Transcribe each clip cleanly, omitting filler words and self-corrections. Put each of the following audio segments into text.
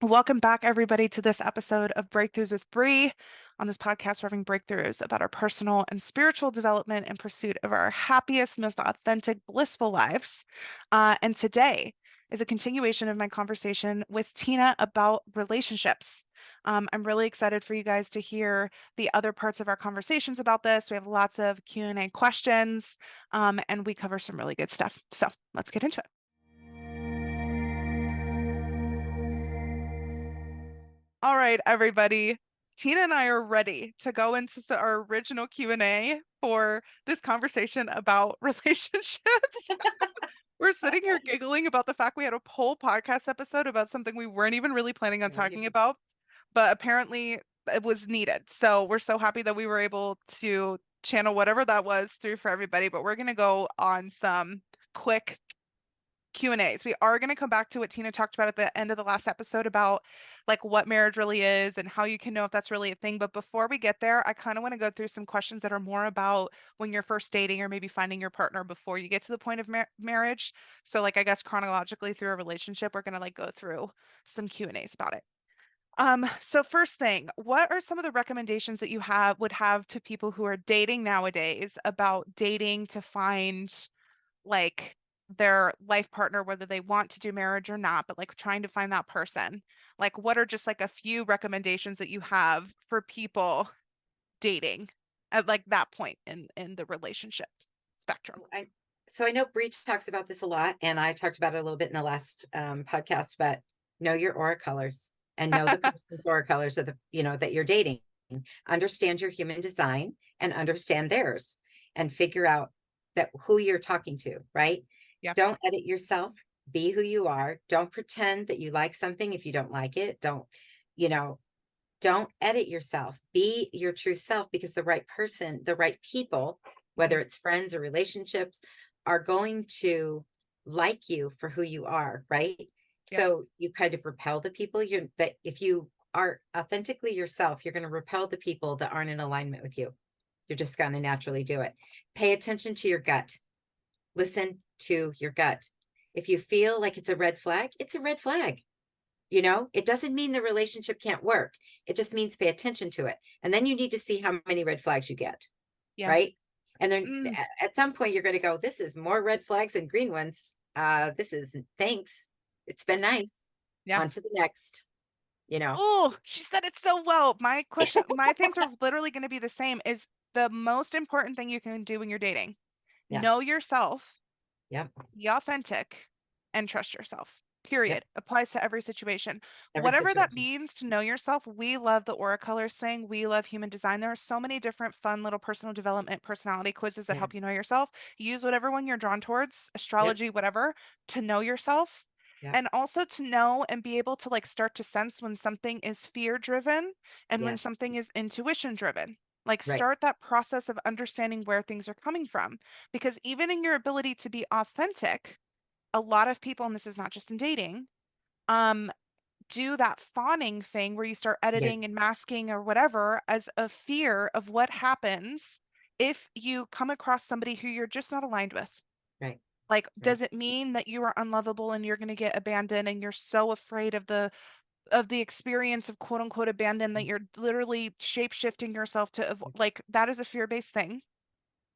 Welcome back, everybody, to this episode of Breakthroughs with Bre. On this podcast, we're having breakthroughs about our personal and spiritual development in pursuit of our happiest, most authentic, blissful lives. And today is a continuation of my conversation with Tina about relationships. I'm really excited for you guys to hear the other parts of our conversations about this. We have lots of Q&A questions, and we cover some really good stuff. So let's get into it. All right, everybody. Tina and I are ready to go into our original Q&A for this conversation about relationships. We're sitting here giggling about the fact we had a whole podcast episode about something we weren't even really planning on talking about, but apparently it was needed. So we're so happy that we were able to channel whatever that was through for everybody, but we're going to go on some quick Q&As. We are going to come back to what Tina talked about at the end of the last episode about like what marriage really is and how you can know if that's really a thing. But before we get there, I kind of want to go through some questions that are more about when you're first dating or maybe finding your partner before you get to the point of marriage. So like I guess chronologically through a relationship, we're going to like go through some Q&As about it. So first thing, what are some of the recommendations that you would have to people who are dating nowadays about dating to find like their life partner, whether they want to do marriage or not, but like trying to find that person? Like, what are just like a few recommendations that you have for people dating at like that point in the relationship spectrum? So I know Bre talks about this a lot, and I talked about it a little bit in the last podcast, but know your aura colors and know the person's aura colors of that you're dating. Understand your human design and understand theirs and figure out that who you're talking to, right? Yeah. Don't edit yourself. Be who you are. Don't pretend that you like something if you don't like it. Don't edit yourself. Be your true self, because the right person, the right people, whether it's friends or relationships, are going to like you for who you are, right? Yeah. So you kind of repel the people that if you are authentically yourself, you're going to repel the people that aren't in alignment with you. You're just going to naturally do it. Pay attention to your gut. Listen to your gut. If you feel like it's a red flag, it's a red flag. It doesn't mean the relationship can't work. It just means pay attention to it. And then you need to see how many red flags you get. Yeah. Right. And then at some point you're going to go, this is more red flags than green ones. Thanks. It's been nice. Yeah. On to the next, Oh, she said it so well. My things are literally going to be the same. Is the most important thing you can do when you're dating. Yeah. Know yourself. Yep. Be authentic and trust yourself. Period. Yep. Applies to every situation. Every Whatever that situation. means to know yourself, we love the aura colors thing. We love human design. There are so many different fun little personal development personality quizzes that Yeah. help you know yourself. Use whatever one you're drawn towards, Yep. astrology, whatever, to know yourself. Yep. And also to know and be able to like start to sense when something is fear driven and when Yes. something is intuition driven. Like Right. start that process of understanding where things are coming from. Because even in your ability to be authentic, a lot of people, and this is not just in dating, do that fawning thing where you start editing Yes. and masking or whatever as a fear of what happens if you come across somebody who you're just not aligned with. Right. Like, Right. does it mean that you are unlovable and you're going to get abandoned and you're so afraid of the experience of quote unquote abandoned that you're literally shape shifting yourself to like that is a fear-based thing.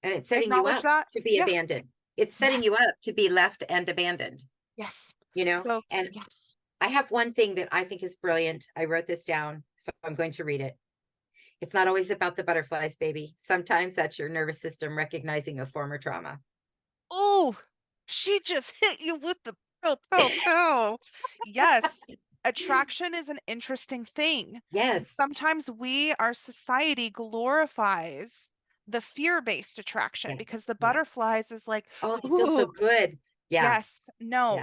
And it's setting you Acknowledge up that. to be Yeah. abandoned. It's setting you Yes. up to be left and abandoned, Yes. So, and yes. I have one thing that I think is brilliant. I wrote this down, so I'm going to read it. It's not always about the butterflies, baby. Sometimes that's your nervous system recognizing a former trauma. Oh, she just hit you with the pow. Yes. Attraction is an interesting thing. Yes. Sometimes our society glorifies the fear-based attraction Yeah. because the Yeah. butterflies is like, Oh, it feels so ooh, good. Yeah. yes, no.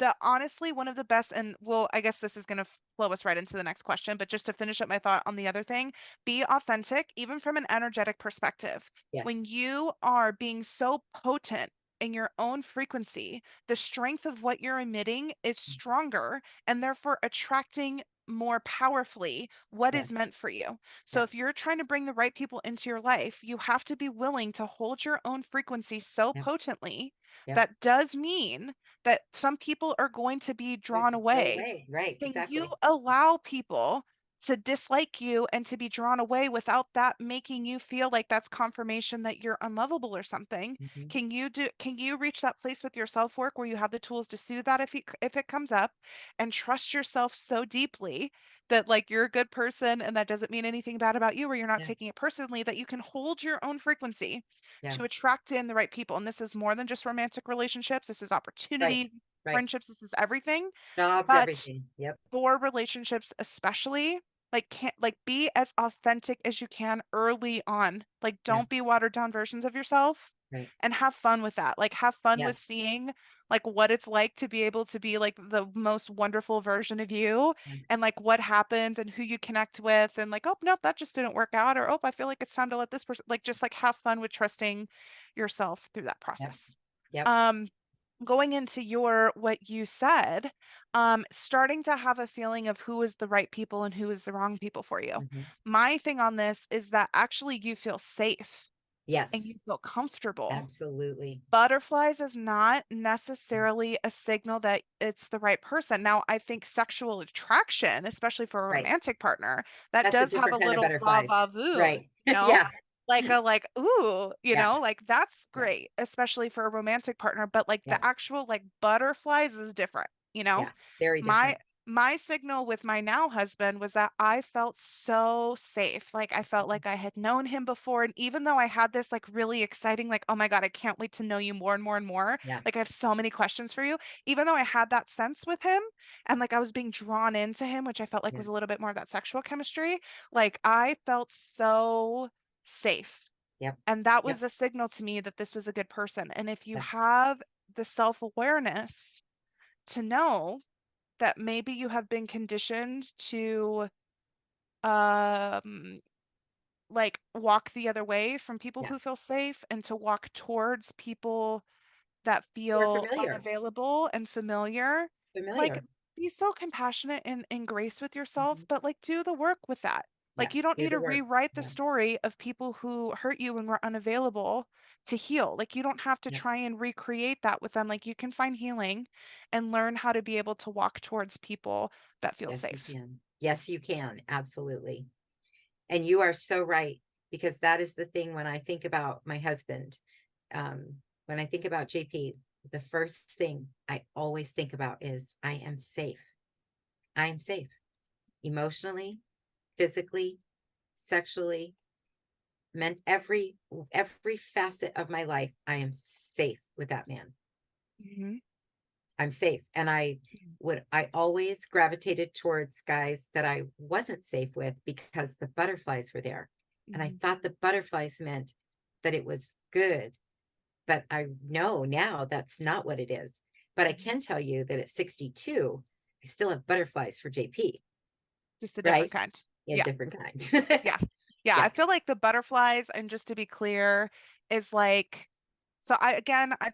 Yeah. Honestly, one of the best, and well, I guess this is going to flow us right into the next question, but just to finish up my thought on the other thing, be authentic, even from an energetic perspective. When Yes. you are being so potent in your own frequency, the strength of what you're emitting is stronger and therefore attracting more powerfully what is Yes. meant for you. So Yeah. if you're trying to bring the right people into your life, you have to be willing to hold your own frequency so Yep. potently. Yep. That does mean that some people are going to be They drawn just go away. away. Right. Can you Exactly. allow people to dislike you and to be drawn away without that making you feel like that's confirmation that you're unlovable or something? Hmm. Can you reach that place with your self-work where you have the tools to soothe that if it comes up, and trust yourself so deeply that like you're a good person and that doesn't mean anything bad about you, or you're not Yeah. taking it personally, that you can hold your own frequency Yeah. to attract in the right people. And this is more than just romantic relationships. This is Right. opportunities, Right. friendships, this is everything. Jobs, But everything. Yep. for relationships especially, like can't like be as authentic as you can early on. Like Yeah. don't be watered down versions of yourself, Right. and have fun with that. Like have fun with Yes. seeing like what it's like to be able to be like the most wonderful version of you, Yeah. and like what happens and who you connect with, and like, oh nope, that just didn't work out, or oh, I feel like it's time to let this person, like just like have fun with trusting yourself through that Yep. process. Yep. um Going into your what you said, starting to have a feeling of who is the right people and who is the wrong people for you. Hmm. My thing on this is that actually you feel safe and Yes. you feel comfortable. Absolutely. Butterflies is not necessarily a signal that it's the right person. Now, I think sexual attraction, especially for a Right. romantic partner, that That's a does have a different kind of little va butterflies. va vu, Right. you know, Yeah. like a like, ooh, you Yeah. know, like that's Yeah. great, especially for a romantic partner. But like Yeah. the actual like butterflies is different, you know? Yeah. Very My different. my signal with my now husband was that I felt so safe. Like I felt like I had known him before. And even though I had this like really exciting, like, oh my God, I can't wait to know you more and more and more. Yeah. Like I have so many questions for you. Even though I had that sense with him and like I was being drawn into him, which I felt like Yeah. was a little bit more of that sexual chemistry, like I felt so safe. Yep. And that Yep. was a signal to me that this was a good person. And if you Yes. have the self-awareness to know that maybe you have been conditioned to um like walk the other way from people Yeah. who feel safe, and to walk towards people that We're feel familiar. unavailable and familiar. Like Familiar. be so compassionate and grace with yourself, Hmm. but like do the work with that. Yeah. Like you don't Do need the to work. rewrite the Yeah. story of people who hurt you and were unavailable to heal. Like you don't have to Yeah. try and recreate that with them. Like you can find healing and learn how to be able to walk towards people that feel Yes, you safe. can. Yes, you can. Absolutely. And you are so right, because that is the thing when I think about my husband. When I think about JP, the first thing I always think about is I am safe. I am safe emotionally, physically, sexually, meant every facet of my life. I am safe with that man. Mhm. I'm safe. And I always gravitated towards guys that I wasn't safe with because the butterflies were there. And I Mhm. thought the butterflies meant that it was good. But I know now that's not what it is. But I Mhm. can tell you that at 62, I still have butterflies for JP, Just a different right? kind. Yeah, Yeah. different kind. Yeah. Yeah. I Yeah. feel like the butterflies, and just to be clear, is like, so I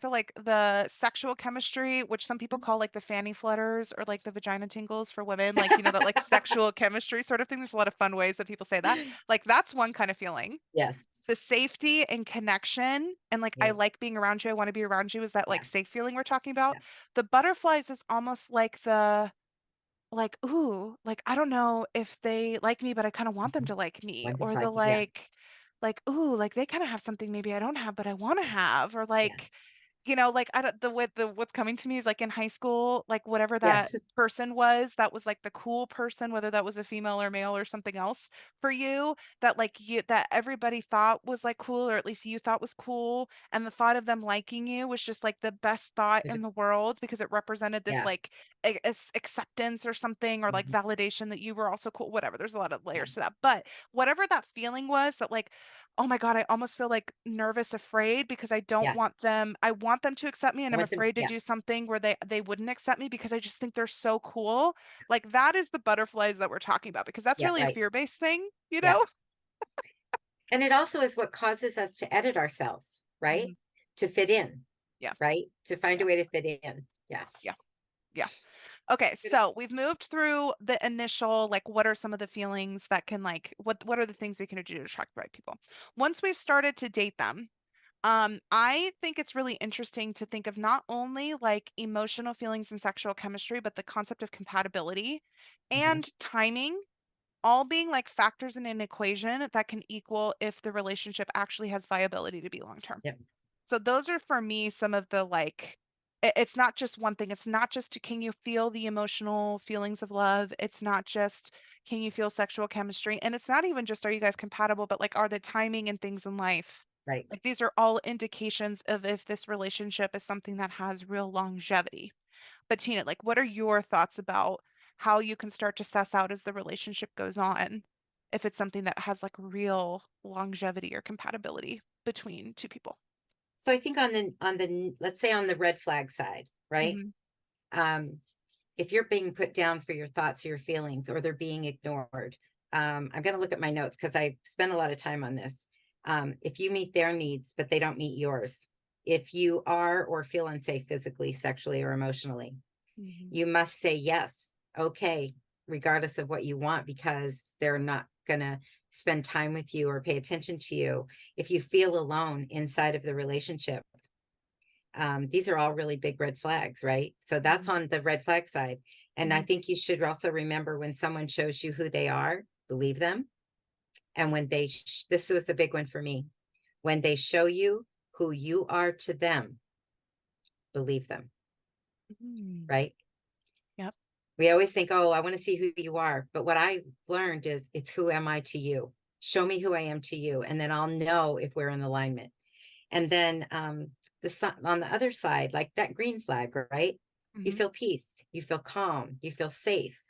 feel like the sexual chemistry, which some people call like the fanny flutters or like the vagina tingles for women, like, that like sexual chemistry sort of thing. There's a lot of fun ways that people say that. Like that's one kind of feeling. Yes. The safety and connection, and like I Yeah. like being around you, I want to be around you, is that Yeah. like safe feeling we're talking about. Yeah. The butterflies is almost like the like, ooh, like I don't know if they like me, but I kind of want them Mhm. to like me. One Or that's the yeah. like, ooh, like they kind of have something maybe I don't have, but I want to Yeah. have. Or Yeah. like, like I don't, the what's coming to me is like in high school, like whatever that Yes. person was, that was like the cool person, whether that was a female or male or something else for you, that like you that everybody thought was like cool, or at least you thought was cool, and the thought of them liking you was just like the best thought There's in the world because it represented this yeah. like acceptance or something, or like Mhm. validation that you were also cool, whatever. There's a lot of Yeah. layers to that, but whatever that feeling was, that like, oh my God, I almost feel like nervous, afraid, because Yeah. I want them to accept me, and I I'm want them to, afraid to yeah. do something where they wouldn't accept me because I just think they're so cool. Like that is the butterflies that we're talking about, because that's Yeah. really a Right. fear-based thing, you Yeah. know? And it also is what causes us to edit ourselves, right? Mhm. To fit in, Yeah. right? To find Yeah. a way to fit in. Yeah. Yeah. Yeah. Okay, so we've moved through the initial, like, what are some of the feelings that can, like, what are the things we can do to attract the right people? Once we've started to date them, I think it's really interesting to think of not only like emotional feelings and sexual chemistry, but the concept of compatibility Mhm. and timing all being like factors in an equation that can equal if the relationship actually has viability to be long term. Yep. So those are for me some of the like it's not just one thing. It's not just can you feel the emotional feelings of love? It's not just can you feel sexual chemistry? And it's not even just are you guys compatible, but like are the timing and things in life. Right. Like these are all indications of if this relationship is something that has real longevity. But Tina, like what are your thoughts about how you can start to suss out as the relationship goes on if it's something that has like real longevity or compatibility between two people? So I think let's say on the red flag side, right? Hmm. Um, if you're being put down for your thoughts or your feelings, or they're being ignored, I'm going to look at my notes because I spent a lot of time on this. If you meet their needs, but they don't meet yours, if you are or feel unsafe physically, sexually, or emotionally, Hmm. you must say yes, okay, regardless of what you want, because they're not going to spend time with you or pay attention to you. If you feel alone inside of the relationship, these are all really big red flags, right? So that's Hmm. on the red flag side. And I Hmm. think you should also remember when someone shows you who they are, believe them. And when this was a big one for me, when they show you who you are to them, believe them, Hmm. right? Yep. We always think, oh, I want to see who you are. But what I learned is it's who am I to you? Show me who I am to you. And then I'll know if we're in alignment. And then on the other side, like that green flag, right? You Hmm. feel peace, you feel calm, you feel safe.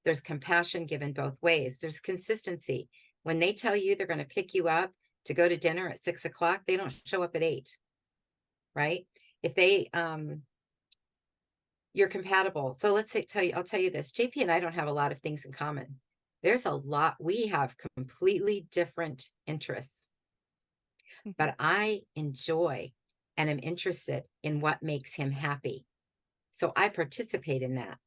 There's compassion given both ways. There's consistency. When they tell you they're going to pick you up to go to dinner at 6 o'clock, they don't show up at 8, right? If they you're compatible. So I'll tell you this. JP and I don't have a lot of things in common. There's a lot. We have completely different interests, Hmm. but I enjoy and am interested in what makes him happy. So I participate in that.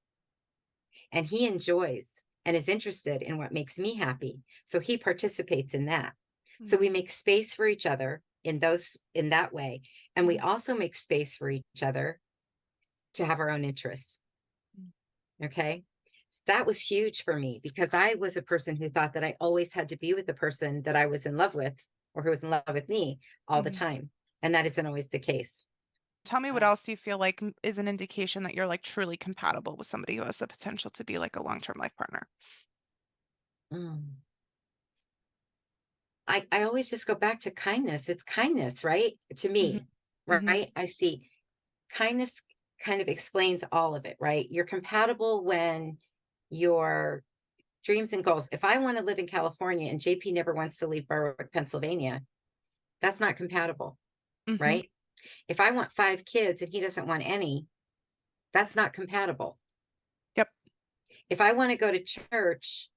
And he enjoys and is interested in what makes me happy. So he participates in that. So we Hmm. make space for each other in that way. And we Hmm. also make space for each other to have our own interests. Okay. So that was huge for me because I was a person who thought that I always had to be with the person that I was in love with or who was in love with me all the Hmm. time. And that isn't always the case. Tell me what Uh, else do you feel like is an indication that you're like truly compatible with somebody who has the potential to be like a long-term life partner? mm. I always just go back to kindness. It's kindness, right? To Hmm. me, Hmm. right? I see kindness kind of explains all of it, right? You're compatible when your dreams and goals. If I want to live in California and JP never wants to leave Berwick, Pennsylvania, that's not compatible, Hmm. right? If I want 5 kids and he doesn't want any, that's not compatible. Yep. If I want to go to church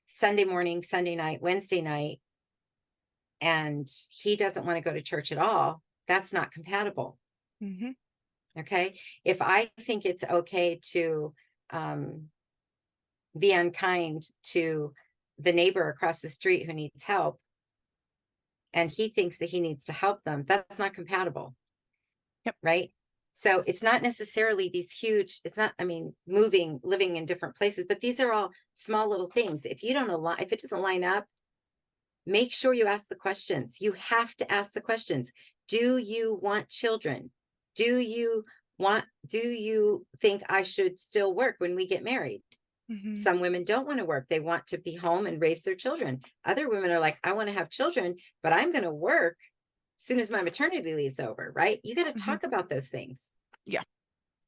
Sunday morning, Sunday night, Wednesday night, and he doesn't want to go to church at all, that's not compatible. Hmm. Okay. If I think it's okay to um, be unkind to the neighbor across the street who needs help, and he thinks that he needs to help them, that's not compatible. Yep. Right. So it's not necessarily these huge, it's not, I mean, moving, living in different places, but these are all small little things. If you don't align, if it doesn't line up, make sure you ask the questions. You have to ask the questions. Do you want children? Do you think I should still work when we get married? Hmm. Some women don't want to work. They want to be home and raise their children. Other women are like, I want to have children, but I'm going to work as soon as my maternity leave's over, right? You got to Hmm. talk about those things. Yeah.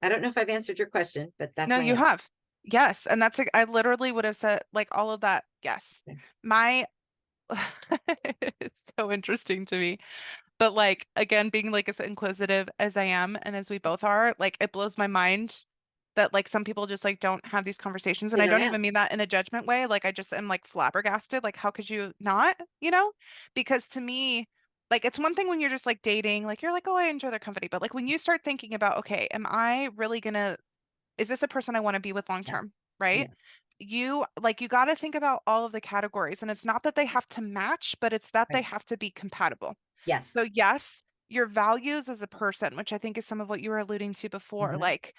I don't know if I've answered your question, but that's No, my you answer. have. Yes. And that's like, I literally would have said like all of that. Yes. My, it's so interesting to me. But like, again, being like as inquisitive as I am and as we both are, like, it blows my mind that like some people just like don't have these conversations. And They I don't don't even ask. mean that in a judgment way. Like, I just am like flabbergasted. Like, how could you not, you know? Because to me, like, it's one thing when you're just like dating, like, you're like, oh, I enjoy their company. But like, when you start thinking about, okay, am I really gonna is this a person I want to be with long Yeah. term? Right? Yeah. You got to think about all of the categories, and it's not that they have to match, but it's that they Right. have to be compatible. So Yes. yes, your values as a person, which I think is some of what you were alluding to before, Mhm. like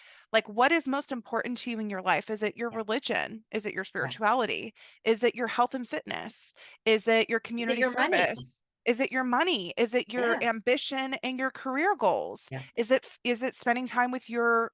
what is most important to you in your life? Is it your Yeah. religion? Is it your Yeah. spirituality? Is it your health and fitness? Is it your Is it community your money? service? Is it your money? Is it your Yeah. ambition and your career goals? Yeah. Is it spending time with your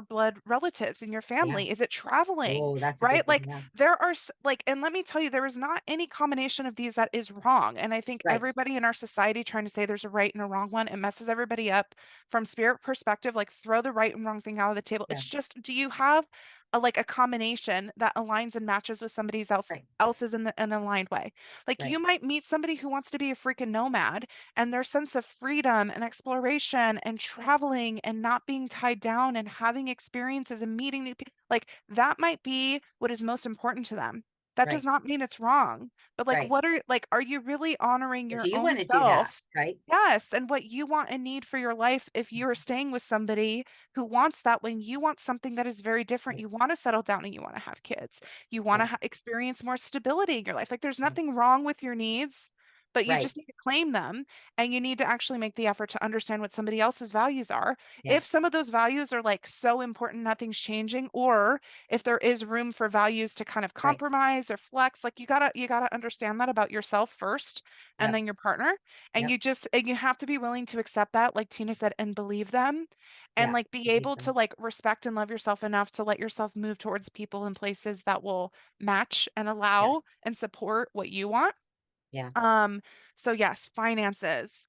blood relatives and your Yeah. family? Is it traveling? Oh, that's a big Right? one. Like Yeah. there are like, and let me tell you, there is not any combination of these that is wrong. And I think Right. everybody in our society trying to say there's a right and a wrong one, it messes everybody up from spirit perspective. Like throw the right and wrong thing out of the table. Yeah. It's just, do you have like a combination that aligns and matches with somebody's Right. else's in an aligned way? Like Right. you might meet somebody who wants to be a freaking nomad, and their sense of freedom and exploration and traveling and not being tied down and having experiences and meeting new people, like that might be what is most important to them. That does Right. not mean it's wrong. But like, Right. are you really honoring But your do you own want to do that? self? Right. Yes, and what you want and need for your life if you're staying with somebody who wants that, when you want something that is very different. Right. You want to settle down and you want to have kids. You want to Right. experience more stability in your life. Like there's Right. nothing wrong with your needs, but you just Right. need to claim them, and you need to actually make the effort to understand what somebody else's values are. Yeah. If some of those values are like so important, nothing's changing, or if there is room for values to kind of Right. compromise or flex, like you gotta understand that about yourself first and Yep. then your partner. And Yep. you have to be willing to accept that, like Tina said, and believe them, and Yeah. like be Believe able to them. like respect and love yourself enough to let yourself move towards people and places that will match and Yeah. allow and support what you want. Yeah. um so yes, finances,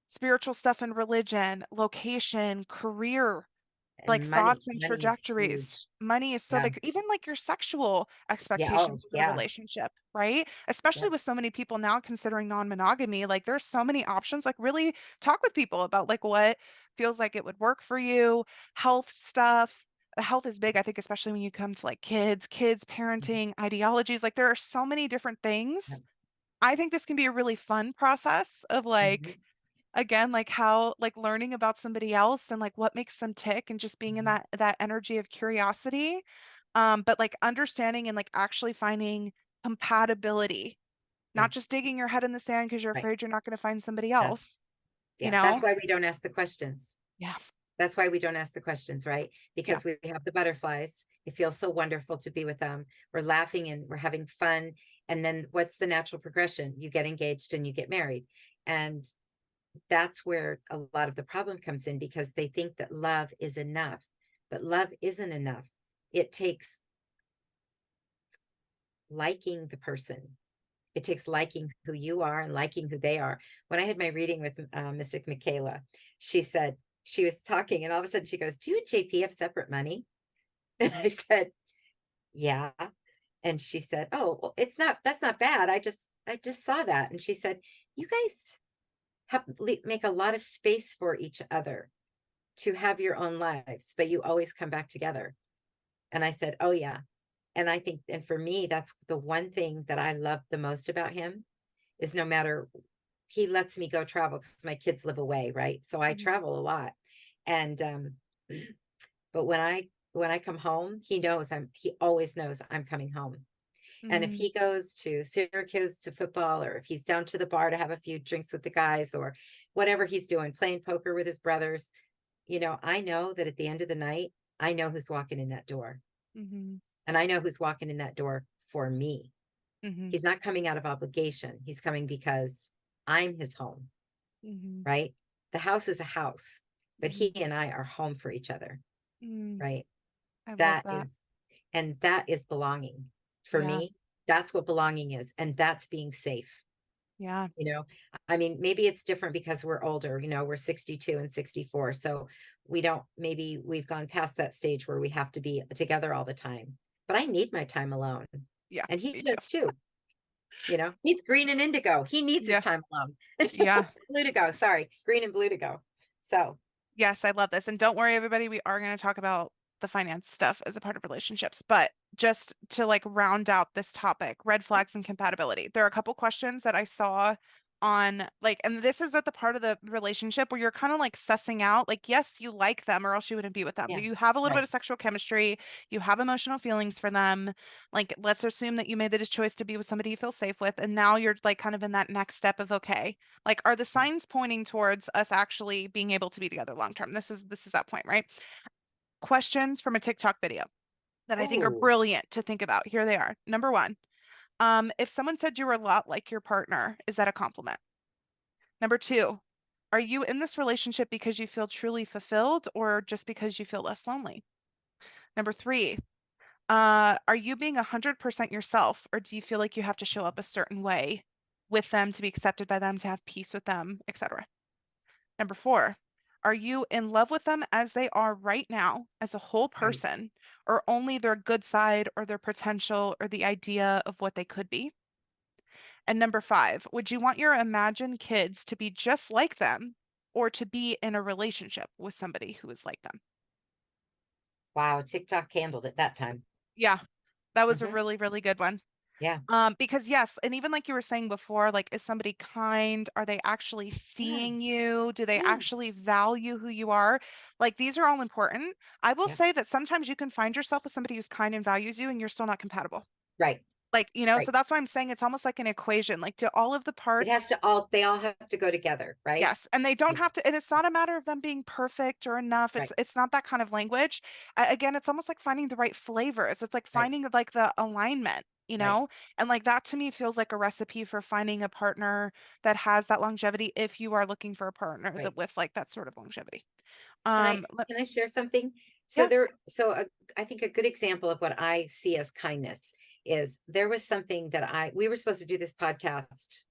spiritual stuff and religion, location, career, like And money. thoughts and Money is trajectories. huge. Money is so Yeah. big, even like your sexual Yeah. Oh, expectations with a yeah. relationship, right? Especially Yep. with so many people now considering non-monogamy, like there's so many options. Like really talk with people about like what feels like it would work for you, health stuff. Health is big, I think, especially when you come to like kids, parenting, ideologies. Like there are so many different things. Yep. I think this can be a really fun process of Mhm. like, again, like how like learning about somebody else and like what makes them tick and just being in Mhm. that energy of curiosity. But like understanding and like actually finding compatibility, Yeah. not just digging your head in the sand because you're Right. afraid you're not going to find somebody That's else, you yeah. That's know? why we don't ask the questions. Yeah. That's why we don't ask the questions, right? Yeah. Because we have the butterflies. It feels so wonderful to be with them. We're laughing and we're having fun. And then what's the natural progression? You get engaged and you get married. And that's where a lot of the problem comes in, because they think that love is enough, but love isn't enough. It takes liking the person. It takes liking who you are and liking who they are. When I had my reading with Mystic Michaela, she said, she was talking and all of a sudden she goes, "Do you and JP have separate money?" And I said, "Yeah." And she said, "Oh, well, it's not, that's not bad. I just saw that." And she said, "You guys make a lot of space for each other to have your own lives, but you always come back together." And I said, "Oh yeah." And I think, and for me, that's the one thing that I love the most about him, is no matter, he lets me go travel because my kids live away, right? So I Mhm. travel a lot. And but when I come home, he always knows I'm coming home. And if Mhm. he goes to Syracuse to football, or if he's down to the bar to have a few drinks with the guys, or whatever he's doing, playing poker with his brothers, I know that at the end of the night, I know who's walking in that door. Mhm. And I know who's walking in that door for me. Mhm. He's not coming out of obligation. He's coming because I'm his home, Mhm. right? The house is a house, but he Mhm. and I are home for each other, Mm. right? I love That that. is, and that is belonging. For Yeah. me, that's what belonging is. And that's being safe. Yeah. You know, I mean, maybe it's different because we're older, we're 62 and 64. So maybe we've gone past that stage where we have to be together all the time. But I need my time alone. Yeah. And he Me too. does too. He's green and indigo. He needs his Yeah. time alone. Yeah. Blue to go. Sorry. Green and blue to go. So, Yes, I love this. And don't worry, everybody, we are going to talk about the finance stuff as a part of relationships. But just to like round out this topic, red flags and compatibility. There are a couple questions that I saw on like, and this is at the part of the relationship where you're kind of like sussing out, like, yes, you like them or else you wouldn't be with them. Yeah. You have a little bit Right. of sexual chemistry, you have emotional feelings for them. Like, let's assume that you made the choice to be with somebody you feel safe with. And now you're like kind of in that next step of, okay, like, are the signs pointing towards us actually being able to be together long term? This is that point, right? Questions from a TikTok video that I think are Oh, brilliant to think about. Here they are. Number one, if someone said you were a lot like your partner, is that a compliment? Number two, are you in this relationship because you feel truly fulfilled or just because you feel less lonely? Number three, are you being 100% yourself or do you feel like you have to show up a certain way with them to be accepted by them, to have peace with them, etc.? Number four, are you in love with them as they are right now as a whole right. person or only their good side or their potential or the idea of what they could be? And number five, would you want your imagined kids to be just like them or to be in a relationship with somebody who is like them? Wow. TikTok handled it that time. Yeah, that was a Hmm. really, really good one. Yeah. Because yes, and even like you were saying before, like, is somebody kind? Are they actually Yeah. seeing you? Do they Yeah. actually value who you are? Like, these are all important. I will Yeah. say that sometimes you can find yourself with somebody who's kind and values you, and you're still not compatible. Right. Like, so Right. that's why I'm saying it's almost like an equation. Like, do all of the It has parts. to all, they all have to go together. Right. Yes, and they don't Yeah. have to, and it's not a matter of them being perfect or enough. It's Right. it's not that kind of language. Again, it's almost like finding the right flavors. It's like Right. finding like the alignment, Right. and like that to me feels like a recipe for finding a partner that has that longevity if you are looking for a partner that Right. with like that sort of longevity. Can I, Let, can I share something? So yeah, there, so I think a good example of what I see as kindness is there was something that we were supposed to do this podcast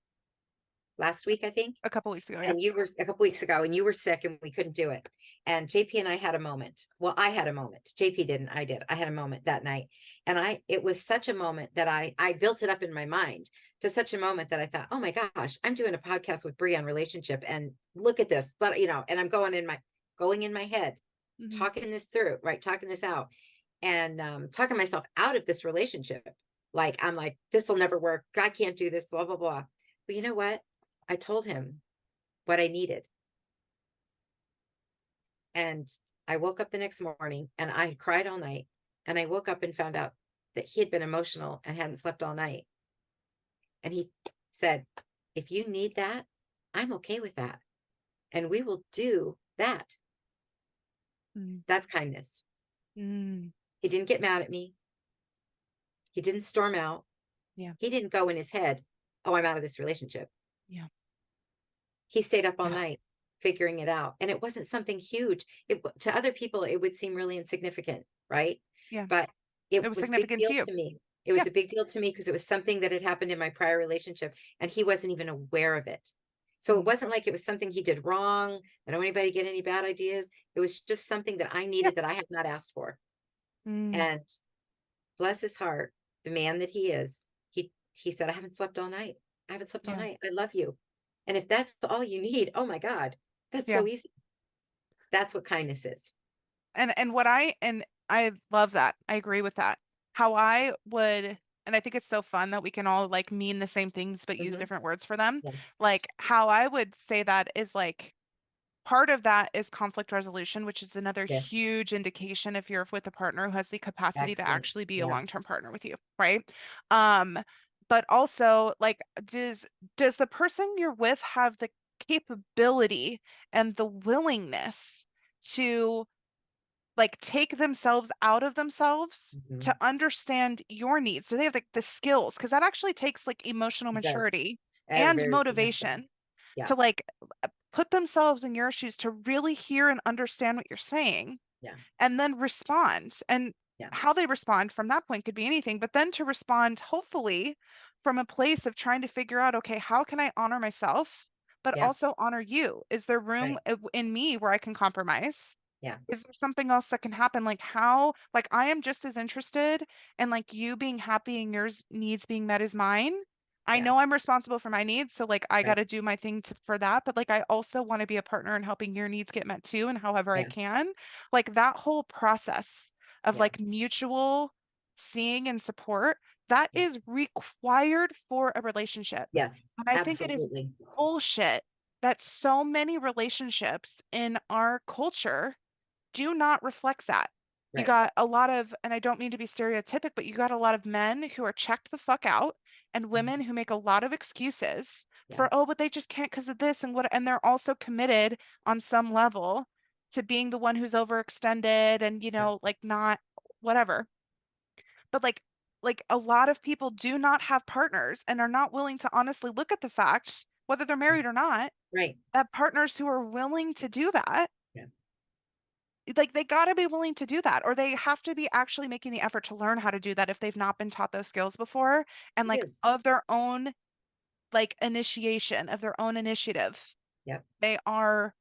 last week, I think. a couple weeks ago, yeah. And you were a couple weeks ago and you were sick and we couldn't do it. And JP and I had a moment. Well, I had a moment. JP didn't, I did. I had a moment that night. And it was such a moment that I built it up in my mind to such a moment that I thought, oh my gosh, I'm doing a podcast with Bre on relationship and look at this, but and I'm going in my head, Hmm. talking this through, right? Talking this out and talking myself out of this relationship. Like, I'm like, this will never work. I can't do this, blah, blah, blah. But you know what? I told him what I needed. And I woke up the next morning and I cried all night. And I woke up and found out that he had been emotional and hadn't slept all night. And he said, if you need that, I'm okay with that. And we will do that. Mm. That's kindness. Mm. He didn't get mad at me. He didn't storm out. Yeah, He didn't go in his head, oh, I'm out of this relationship. yeah, He stayed up all yeah, night figuring it out. And it wasn't something huge. To other people, it would seem really insignificant, right? yeah. But It it was was a big significant to deal you. to me. It Yeah. was a big deal to me because it was something that had happened in my prior relationship and he wasn't even aware of it. So it Mm. wasn't like it was something he did wrong. I don't want anybody to get any bad ideas. It was just something that I Yeah. needed that I had not asked for. Mm. And bless his heart, the man that he is, he said, I haven't slept all night. I haven't slept all Yeah. night. I love you. And if that's all you need, oh my God, that's Yeah. so easy. That's what kindness is. And I love that. I agree with that. How I would, and I think it's so fun that we can all like mean the same things but use Hmm. different words for them. Yeah. Like how I would say that is like part of that is conflict resolution, which is another Yes. huge indication if you're with a partner who has the capacity to Excellent. actually be a Yeah. long-term partner with you, right? Um, but also like does the person you're with have the capability and the willingness to like take themselves out of themselves to Hmm. understand your needs? So they have like the skills, because that actually takes like emotional It does. maturity and Very much so. motivation Yeah. to like put themselves in your shoes to really hear and understand what you're saying Yeah. and then respond. And Yeah. how they respond from that point could be anything, but then to respond, hopefully, from a place of trying to figure out, okay, how can I honor myself, but Yeah. also honor you? Is there room Right. in me where I can compromise? Yeah. Is there something else that can happen? Like how, like I am just as interested in like you being happy and yours needs being met as mine. I Yeah. know I'm responsible for my needs, so like I got Right. to do my thing for that, but like I also want to be a partner in helping your needs get met too, and however I Yeah. can. Like that whole process of Yeah. like mutual seeing and support, That is required for a relationship. Yes, And I think it is absolutely. bullshit that so many relationships in our culture do not reflect that. You Right. got a lot of, and I don't mean to be stereotypic, but you got a lot of men who are checked the fuck out and women Mhm. who make a lot of excuses Yeah. for, oh, but they just can't because of this and what, and they're also committed on some level to being the one who's overextended and, Yeah. like not whatever. But like a lot of people do not have partners and are not willing to honestly look at the facts, whether they're Yeah. married or not, Right. that partners who are willing to do that, Yeah. like they got to be willing to do that, or they have to be actually making the effort to learn how to do that if they've not been taught those skills before, and It like is. of their own like initiation of their own initiative, Yep. they are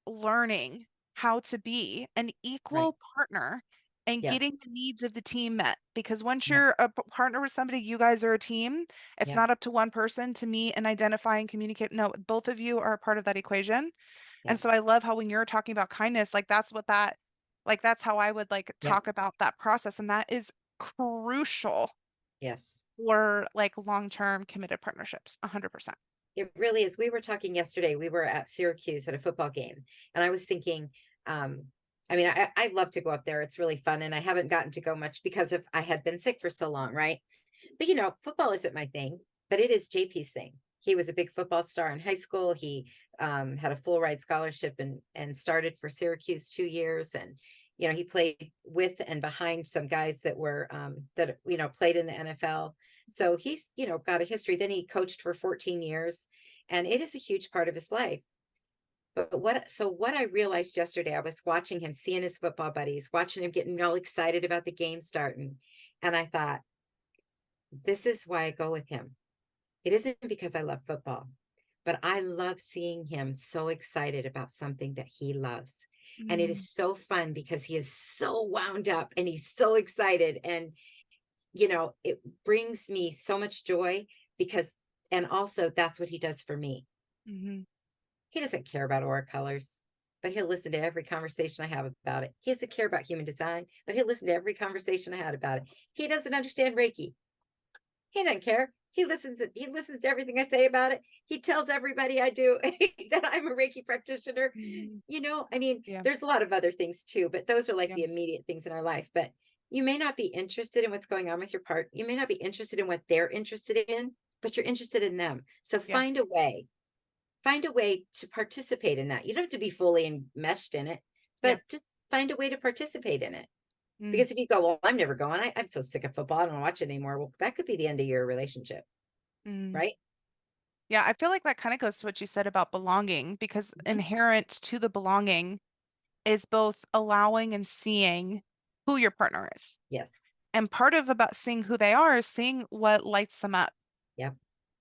learning how to be an Right. equal partner and Yes. getting the needs of the team met. Because once Yep. you're a partner with somebody, you guys are a team. It's Yep. not up to one person to meet and identify and communicate. No, both of you are a part of that equation. And Yep. so I love how when you're talking about kindness, like that's what that, like that's how I would like Yep. talk about that process. And that is crucial Yes. for like long-term committed partnerships, 100%. It really is. We were talking yesterday. We were at Syracuse at a football game, and I was thinking, I mean, I'd love to go up there. It's really fun, and I haven't gotten to go much because of I had been sick for so long, right? But football isn't my thing, but it is JP's thing. He was a big football star in high school. He had a full ride scholarship and started for Syracuse 2 years, and he played with and behind some guys that were that played in the NFL. So he's got a history. Then he coached for 14 years, and it is a huge part of his life. But what I realized yesterday, I was watching him, seeing his football buddies, watching him getting all excited about the game starting, and I thought, this is why I go with him. It isn't because I love football, but I love seeing him so excited about something that he loves. And it Mm, is so fun because he is so wound up and he's so excited. And, it brings me so much joy because, and also that's what he does for me. mhm. He doesn't care about aura colors, but he'll listen to every conversation I have about it. He doesn't care about human design, but he'll listen to every conversation I had about it. He doesn't understand Reiki. He doesn't care. He listens to everything I say about it. He tells everybody I do that I'm a Reiki practitioner. Mhm. I mean, Yeah, there's a lot of other things too, but those are like yeah, the immediate things in our life. But you may not be interested in what's going on with your part. You may not be interested in what they're interested in, but you're interested in them. So yeah, find a way to participate in that. You don't have to be fully enmeshed in it, yeah. but just find a way to participate in it. Mm, Because if you go, well, I'm never going. I'm so sick of football. I don't watch it anymore. Well, that could be the end of your relationship, mm. right? Yeah, I feel like that kind of goes to what you said about belonging, because Mhm. inherent to the belonging is both allowing and seeing who your partner is. Yes. And part of about seeing who they are is seeing what lights them up. Yep.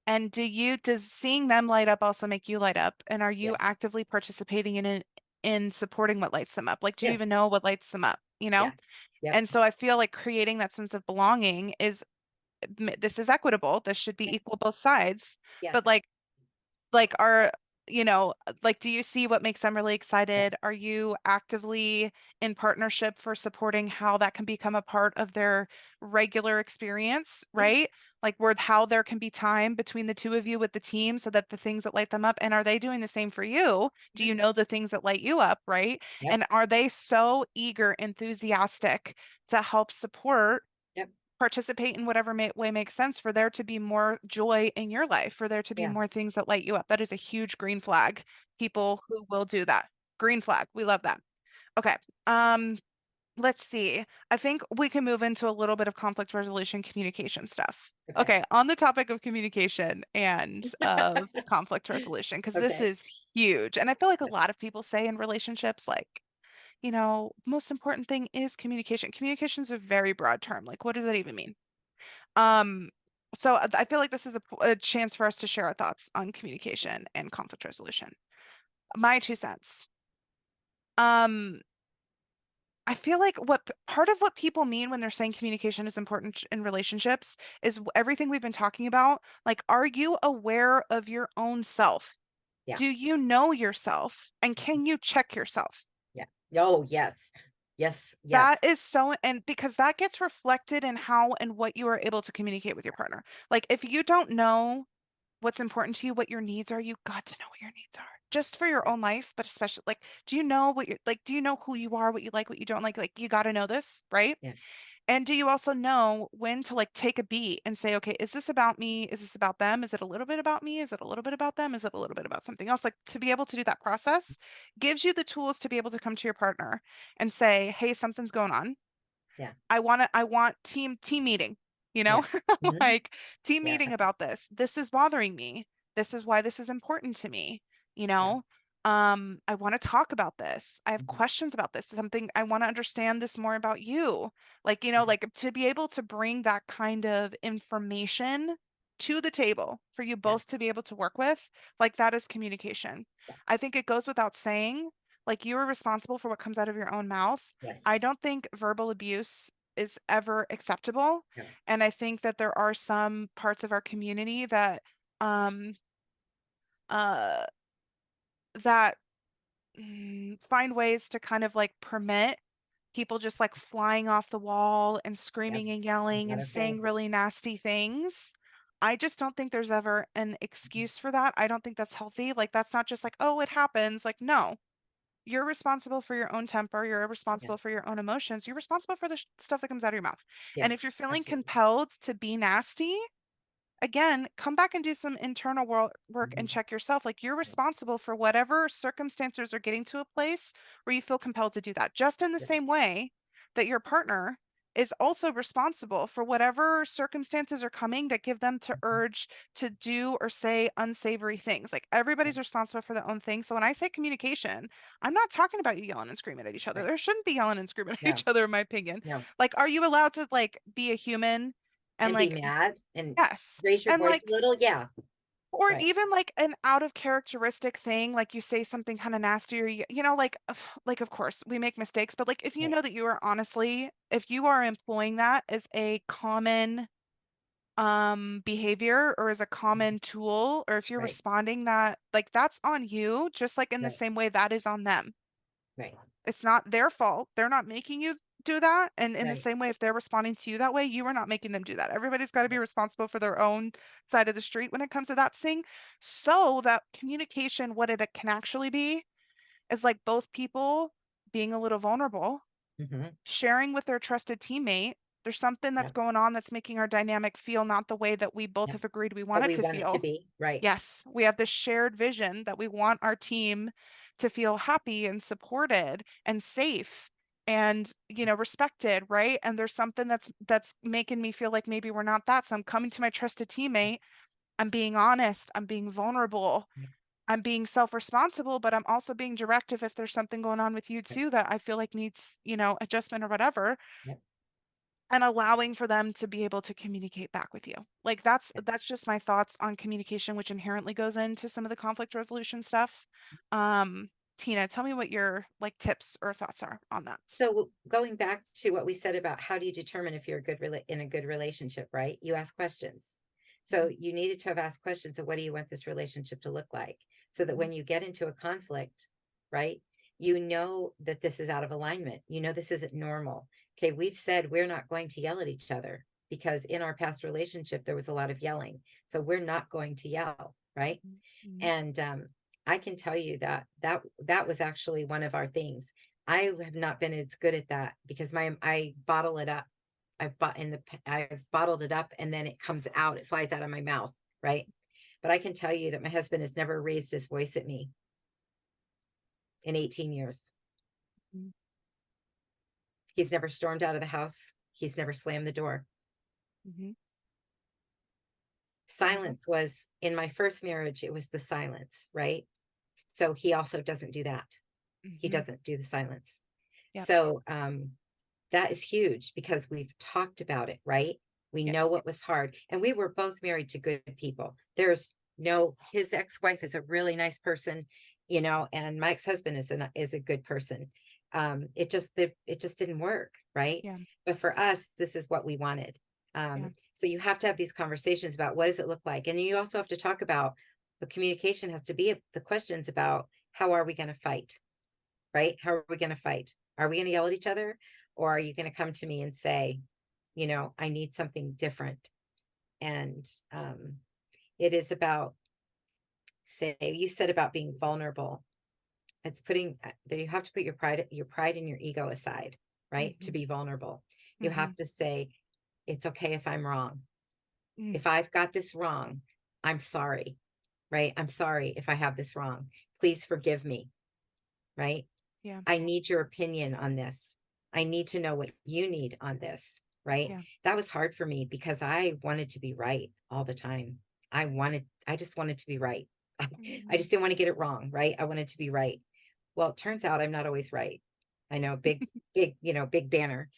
And does seeing them light up also make you light up? And are you Yes. actively participating in it, in supporting what lights them up? Like, do you Yes. even know what lights them up? Yeah. Yep. And so I feel like creating that sense of belonging is this is equitable. This should be Yep. equal both sides. Yes. But like are like do you see what makes them really Yeah. excited? Are you actively in partnership for supporting how that can become a part of their regular experience, Yeah. right? Like where how there can be time between the two of you with the team so that the things that light them up, and are they doing the same for you? Do Yeah. you know the things that light you up, right? Yep. And are they so eager, enthusiastic to help support, Yep. participate in whatever way makes sense for there to be more joy in your life, for there to be Yeah. more things that light you up? That is a huge green flag. People who will do that. Green flag. We love that. Okay. Um, let's see. I think we can move into a little bit of conflict resolution communication stuff. Okay. Okay, on the topic of communication and of conflict resolution, because this Okay. is huge. And I feel like a Yes. lot of people say in relationships, like, most important thing is communication. Communication is a very broad term. Like, what does that even mean? Um, so I feel like this is a chance for us to share our thoughts on communication and conflict resolution. My 2 cents. Um, I feel like part of what people mean when they're saying communication is important in relationships is everything we've been talking about. Like, are you aware of your own self? Yeah. Do you know yourself? And can you check yourself? Yeah. Oh, yes. Yes. That Yes. is so, and because that gets reflected in how and what you are able to communicate with your partner. Like if you don't know what's important to you, what your needs are, you got to know what your needs are. Just for your Yeah. own life, but especially like, do you know what you're like, do you know who you are, what you like, what you don't like? Like you got to know this, right? Yeah. And do you also know when to like take a beat and say, okay, is this about me? Is this about them? Is it a little bit about me? Is it a little bit about them? Is it a little bit about something else? Like to be able to do that process gives you the tools to be able to come to your partner and say, hey, something's going on. Yeah. I want team meeting, you Yeah. know, Mhm. like team Yeah. meeting about this. This is bothering me. This is why this is important to me, you Yeah. know. I want to talk about this. I have Mhm. questions about this. Something I want to understand this more about you. Like, you know, Yeah. like to be able to bring that kind of information to the table for you Yeah. both to be able to work with, like that is communication. Yeah. I think it goes without saying, like you are responsible for what comes out of your own mouth. I Yes. don't think verbal abuse is ever acceptable. Yeah. And I think that there are some parts of our community that um uh that find ways to kind of like permit people just like flying off the wall and Yeah. screaming and yelling Not and okay. saying really nasty things. I just don't think there's ever an Mhm. excuse for that. I don't think that's healthy. Like that's not just like, oh, it happens. Like, no, you're responsible for your own temper. You're Yeah. responsible for your own emotions. You're responsible for the stuff that comes out of your mouth. And if you're Yes. feeling Absolutely. compelled to be nasty, again, come back and do some internal work and Mhm. check yourself. Like you're Yeah. responsible for whatever circumstances are getting to a place where you feel compelled to do that. Just in the Yeah. same way that your partner is also responsible for whatever circumstances are coming that give them to Mhm. urge to do or say unsavory things. Like Yeah. everybody's responsible for their own thing. So when I say communication, I'm not talking about you yelling and screaming at each other. Right. There shouldn't be yelling and screaming at No. each other, in my opinion. No. Like, are you allowed to like be a human and And be like, mad and yes. raise your And voice a like, little. Yeah. or Right. even like an out of characteristic thing, like you say something kind of nasty, or you know, like, like of course we make mistakes, but like if you Right. know that you are honestly, if you are employing that as a common behavior or as a Mhm. common tool, or if you're Right. responding that, like that's on you, just like in the Right. same way that is on them. Right. It's not their fault. They're not making you do that. And in the Right. same way, if they're responding to you that way, you are not making them do that. Everybody's got to be Right. responsible for their own side of the street when it comes to that thing. So that communication, what it can actually be, is like both people being a little vulnerable, Mhm. sharing with their trusted teammate. There's something that's Yeah. going on that's making our dynamic feel not the way that we both Yeah. have agreed we want That it we to want it to feel. be. Right. Yes, we have this shared vision that we want our team to feel happy and supported and safe and respected, right? And there's something that's making me feel like maybe we're not that. So I'm coming to my trusted teammate, I'm being honest, I'm being vulnerable, Yeah. I'm being self-responsible, but I'm also being directive if there's something going on with you Yeah. too that I feel like needs, adjustment or whatever, Yeah. and allowing for them to be able to communicate back with you. Like Yeah. that's just my thoughts on communication, which inherently goes into some of the conflict resolution stuff. Um, Tina, tell me what your like tips or thoughts are on that. So going back to what we said about how do you determine if you're a in a good relationship, right? You ask questions. So Mhm, you needed to have asked questions of what do you want this relationship to look like? So that mhm, when you get into a conflict, right? You know that this is out of alignment. You know this isn't normal. Okay, we've said we're not going to yell at each other because in our past relationship there was a lot of yelling. So we're not going to yell, right? mhm, mhm, And I can tell you that that was actually one of our things. I have not been as good at that because I bottle it up. I've bottled it up and then it comes out, it flies out of my mouth, right? But I can tell you that my husband has never raised his voice at me in 18 years. mhm, He's never stormed out of the house. He's never slammed the door. mhm. Yeah. Silence was in my first marriage, it was the silence, right? So he also doesn't do that. He Mhm. doesn't do the silence. Yep. So that is huge because we've talked about it, right? We know Yes. what was hard. And we were both married to good people. There's no, his ex-wife is a really nice person, and my ex-husband is a good person. It just didn't work, right? Yeah. But for us, this is what we wanted. Yeah. So you have to have these conversations about what does it look like? And you also have to talk about the communication has to be the questions about how are we going to fight? Right? How are we going to fight? Are we going to yell at each other? Or are you going to come to me and say, I need something different? And it is about, say, you said about being vulnerable. It's putting, you have to put your pride and your ego aside, right? To be vulnerable. You have to say, it's okay if I'm wrong. If I've got this wrong, I'm sorry, right? I'm sorry if I have this wrong. Please forgive me, right? Yeah. I need your opinion on this. I need to know what you need on this, right? Yeah. That was hard for me because I wanted to be right all the time. I just wanted to be right. I just didn't want to get it wrong, right? I wanted to be right. Well, it turns out I'm not always right. I know, big, big banner,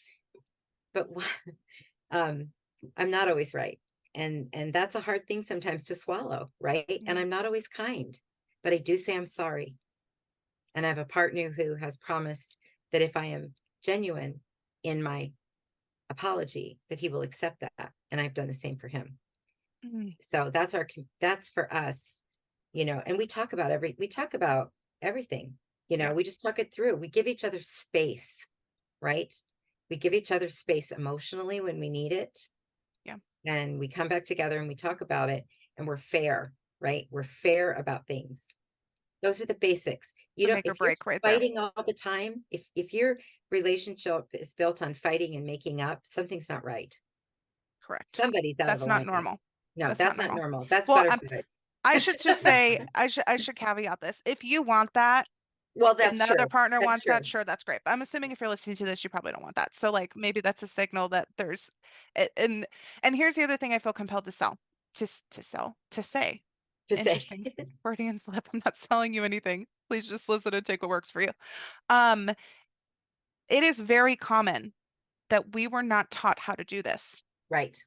but I'm not always right. And that's a hard thing sometimes to swallow, right? And I'm not always kind, but I do say I'm sorry. And I have a partner who has promised that if I am genuine in my apology, that he will accept that. And I've done the same for him. So that's for us, and we talk about everything, we just talk it through. We give each other space, right? We give each other space emotionally when we need it. Yeah. And we come back together and we talk about it, and we're fair, right? We're fair about things. Those are the basics. Make or If you're break right fighting all the time, if your relationship is built on fighting and making up, something's not right. Correct. Somebody's out of That's not alignment. normal. No, that's not normal. That's Well, butterflies. I should just say, I should caveat this. If you want that, Well, and that's the other true. partner That's wants that, true. sure, that's great. But I'm assuming if you're listening to this, you probably don't want that. So like maybe that's a signal that there's and here's the other thing I feel compelled to say. To say. Interesting. Freudian slip. I'm not selling you anything. Please just listen and take what works for you. It is very common that we were not taught how to do this. Right.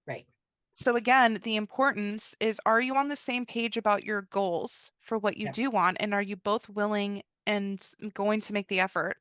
Right. So again, the importance is, are you on the same page about your goals for what you do want? And are you both willing and going to make the effort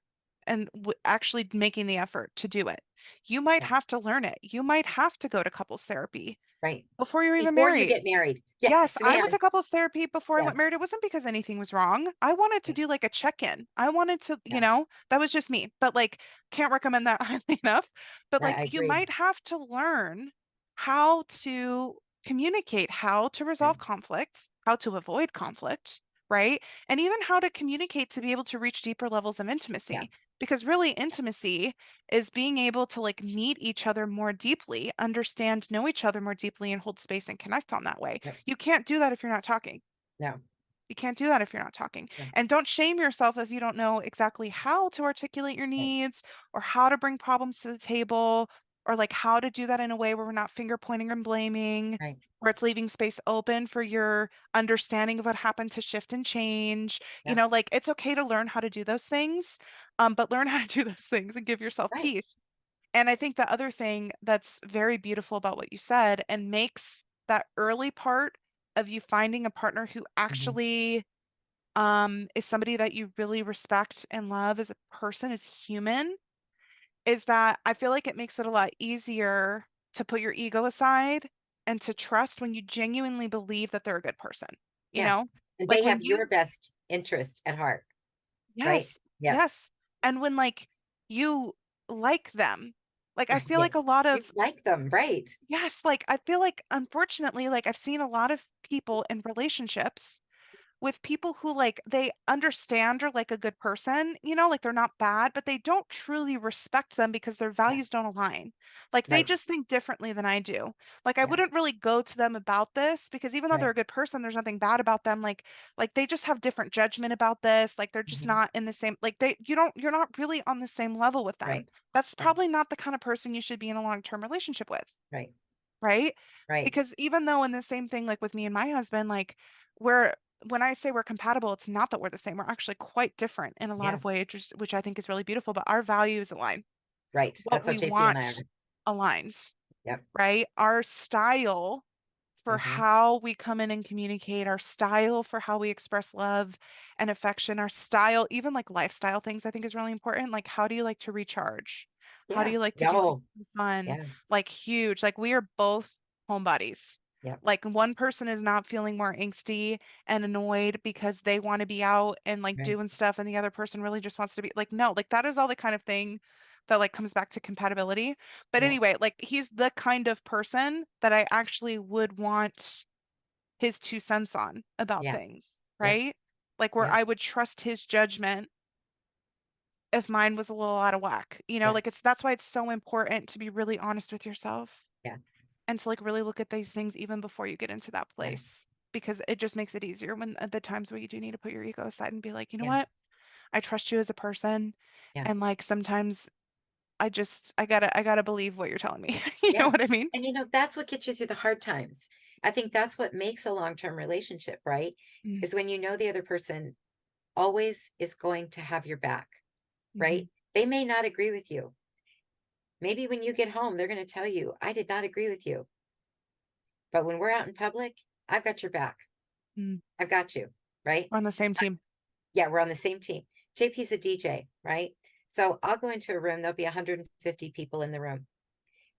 and actually making the effort to do it? You might have to learn it. You might have to go to couples therapy. Right. Before you're even Before you married. get married. Yes, Yes, I went ma'am. to couples therapy before I went Yes. married. It wasn't because anything was wrong. I wanted to do like a check-in. I wanted to, that was just me. But like, can't recommend that highly enough. But I like, you agree. might have to learn how to communicate, how to resolve conflict, how to avoid conflict, right? And even how to communicate to be able to reach deeper levels of intimacy. Because really, intimacy is being able to like meet each other more deeply, understand, know each other more deeply, and hold space and connect on that way. You can't do that if you're not talking. No. You can't do that if you're not talking. And don't shame yourself if you don't know exactly how to articulate your needs or how to bring problems to the table or like how to do that in a way where we're not finger pointing and blaming, where it's leaving space open for your understanding of what happened to shift and change. Like it's okay to learn how to do those things, but learn how to do those things and give yourself peace. And I think the other thing that's very beautiful about what you said and makes that early part of you finding a partner who actually is somebody that you really respect and love as a person, as human, is that I feel like it makes it a lot easier to put your ego aside and to trust when you genuinely believe that they're a good person. And Like they have your best interest at heart. Right? Yes. And when like you like them, like I feel like a lot You of like them, right? Yes, like I feel like unfortunately, like I've seen a lot of people in relationships with people who like they understand are like a good person, like they're not bad, but they don't truly respect them because their values don't align. Like they just think differently than I do. Like I wouldn't really go to them about this because even though they're a good person, there's nothing bad about them. Like they just have different judgment about this. Like they're just not in the same like you're not really on the same level with them. That's probably not the kind of person you should be in a long-term relationship with. Right? Because even though in the same thing, like with me and my husband, like when I say we're compatible, it's not that we're the same. We're actually quite different in a lot of ways, which I think is really beautiful, but our values align. What That's how we JP and I want are. aligns. Yep. Right? Our style for how we come in and communicate, our style for how we express love and affection, our style, even like lifestyle things, I think is really important. Like, how do you like to recharge? How do you like to do things fun? Like huge. Like we are both homebodies. Yep. Like one person is not feeling more angsty and annoyed because they want to be out and like Right. doing stuff, and the other person really just wants to be like, no, like that is all the kind of thing that like comes back to compatibility. But Yeah. anyway, like he's the kind of person that I actually would want his 2 cents on about Yeah. things, Yep. right? Like where Yep. I would trust his judgment if mine was a little out of whack. Yeah. Like that's why it's so important to be really honest with yourself Yeah. and to like really look at these things even before you get into that Yeah. place, because it just makes it easier when at the times where you do need to put your ego aside and be like, you know Yeah. what? I trust you as a person. Yeah. And like sometimes I gotta believe what you're telling me. You know Yeah. what I mean? And that's what gets you through the hard times. I think that's what makes a long-term relationship, right? Mm, Is when you know the other person always is going to have your back, mhm, right? They may not agree with you. Maybe when you get home, they're going to tell you, I did not agree with you. But when we're out in public, I've got your back. mm. I've got you, right? We're on the same team. Yeah, we're on the same team. JP's a DJ, right? So I'll go into a room, there'll be 150 people in the room.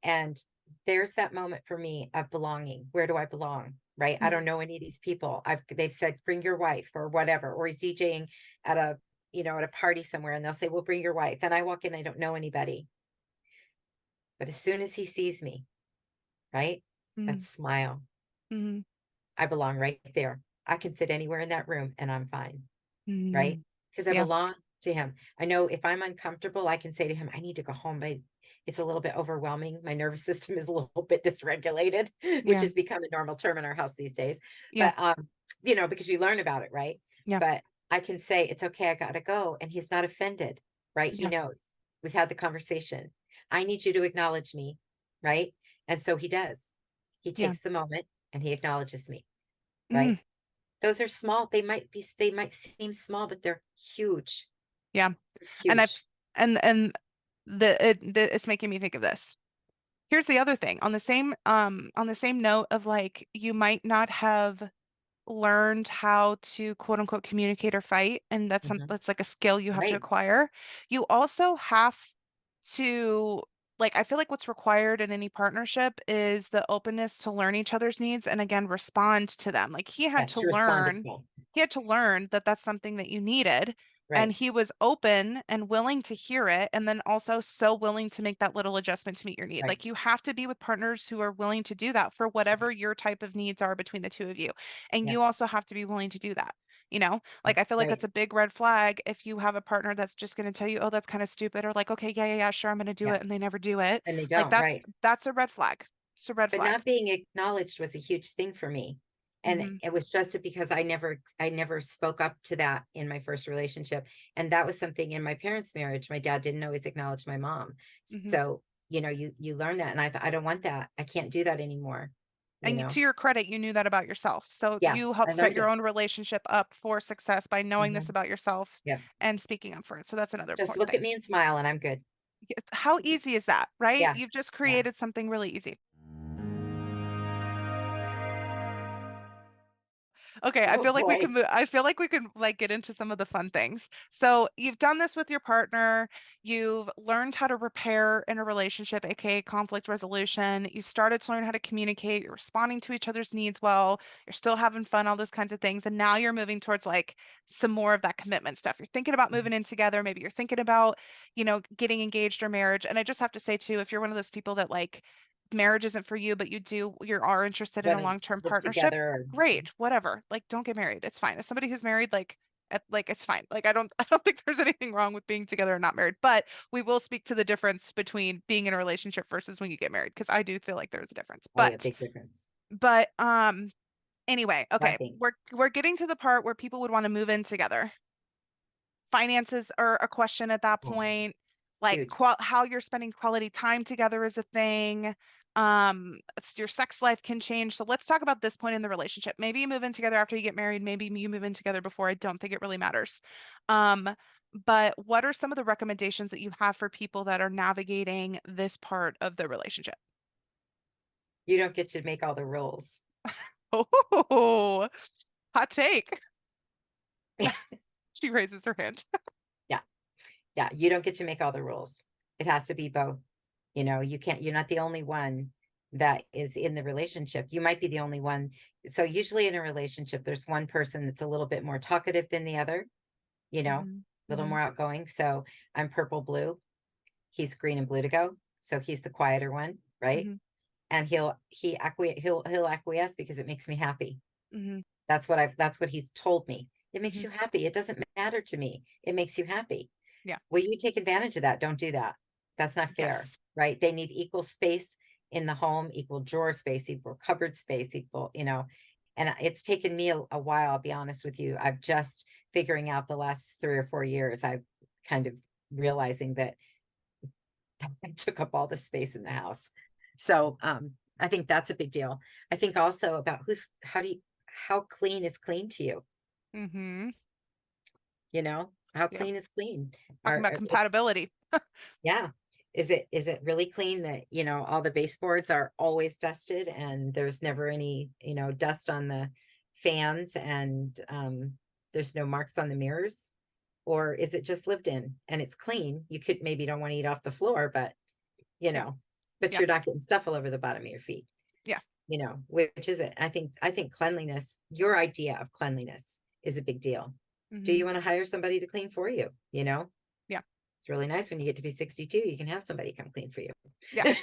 And there's that moment for me of belonging. Where do I belong? Right? I don't Mm, know any of these people. They've said bring your wife or whatever, or he's DJing at a party somewhere and they'll say, well, bring your wife. And I walk in, I don't know anybody. But as soon as he sees me, right? That mm, smile, mm, I belong right there. I can sit anywhere in that room and I'm fine, right? mm. Because I Yeah, belong to him. I know if I'm uncomfortable, I can say to him, I need to go home, but it's a little bit overwhelming. My nervous system is a little bit dysregulated, which yeah, has become a normal term in our house these days. yeah, But because you learn about it, right? yeah, But I can say, it's okay, I gotta go. And he's not offended, right? He yeah, knows. We've had the conversation. I need you to acknowledge me, right? And so he does. He yeah. takes the moment and he acknowledges me, Mm, right? Those are small. They might seem small, but they're huge. yeah. And I've Huge. and it's making me think of this. Here's the other thing. On the same note of like you might not have learned how to quote unquote communicate or fight, and Mhm. that's like a skill you have to Right. acquire. You also have to like I feel like what's required in any partnership is the openness to learn each other's needs and again respond to them. Like Yes, to respond to people. he had to learn that that's something that you needed, and Right. he was open and willing to hear it, and then also so willing to make that little adjustment to meet your need. Right. Like you have to be with partners who are willing to do that for whatever your type of needs are between the two of you. And Yeah. you also have to be willing to do that. Like I feel like Right. it's a big red flag if you have a partner that's just going to tell you, "Oh, that's kind of stupid," or like, "Okay, yeah, yeah, yeah, sure, I'm going to do Yeah. it," and they never do it. And they Like don't. Right. that's a red flag. It's a red But flag. not being acknowledged was a huge thing for me. And Hmm. it was just because I never spoke up to that in my first relationship. And that was something in my parents' marriage. My dad didn't always acknowledge my mom. Hmm. So, you learn that. And I thought, I don't want that. I can't do that anymore. You And know? to your credit, you knew that about yourself. So Yeah. you I helped set learned your it. own relationship up for success by knowing this Mhm. about yourself Yeah. and speaking up for it. So that's another Just important look at thing. me and smile and I'm good. How easy is that, right? Yeah. You've just Yeah. created something really easy. Okay, Oh boy. I feel like we can like get into some of the fun things. So, you've done this with your partner, you've learned how to repair in a relationship, aka conflict resolution. You started to learn how to communicate, you're responding to each other's needs well, you're still having fun, all those kinds of things. And now you're moving towards like some more of that commitment stuff. You're thinking about moving in together, maybe you're thinking about, getting engaged or marriage. And I just have to say too, if you're one of those people that like marriage isn't for you, but you are interested in a Want to long-term live partnership, together. great, whatever. Like, don't get married. It's fine. As somebody who's married, like it's fine. Like, I don't think there's anything wrong with being together and not married. But we will speak to the difference between being in a relationship versus when you get married, because I do feel like there's a difference. Oh yeah, big difference. But anyway, I okay, think. we're getting to the part where people would want to move in together. Finances are a question at that Oh, point. Like huge. how you're spending quality time together is a thing. Your sex life can change. So let's talk about this point in the relationship. Maybe you move in together after you get married. Maybe you move in together before. I don't think it really matters. Um, but what are some of the recommendations that you have for people that are navigating this part of the relationship? You don't get to make all the rules. Oh, hot take. She raises her hand. Yeah. Yeah. You don't get to make all the rules. It has to be both. You're not the only one that is in the relationship. You might be the only one. So usually in a relationship, there's one person that's a little bit more talkative than the other, a little more outgoing. So I'm purple blue. He's green and blue to go. So he's the quieter one, right? And he'll acquiesce because it makes me happy. That's what he's told me. It makes you happy. It doesn't matter to me. It makes you happy. Yeah. Well, you take advantage of that. Don't do that. That's not fair, Yes. right? They need equal space in the home, equal drawer space, equal cupboard space, equal, and it's taken me a while, I'll be honest with you. I've just figuring out the last 3 or 4 years, I've kind of realizing that I took up all the space in the house. So, I think that's a big deal. I think also about how clean is clean to you? How Yeah. clean is clean? Talking about compatibility. Yeah. Is it really clean that, all the baseboards are always dusted and there's never any, dust on the fans and there's no marks on the mirrors? Or is it just lived in and it's clean? You could maybe don't want to eat off the floor, but Yeah. you're not getting stuff all over the bottom of your feet. Yeah. Which is it? I think cleanliness, your idea of cleanliness is a big deal. Do you want to hire somebody to clean for you? Yeah. It's really nice when you get to be 62, you can have somebody come clean for you. Yeah.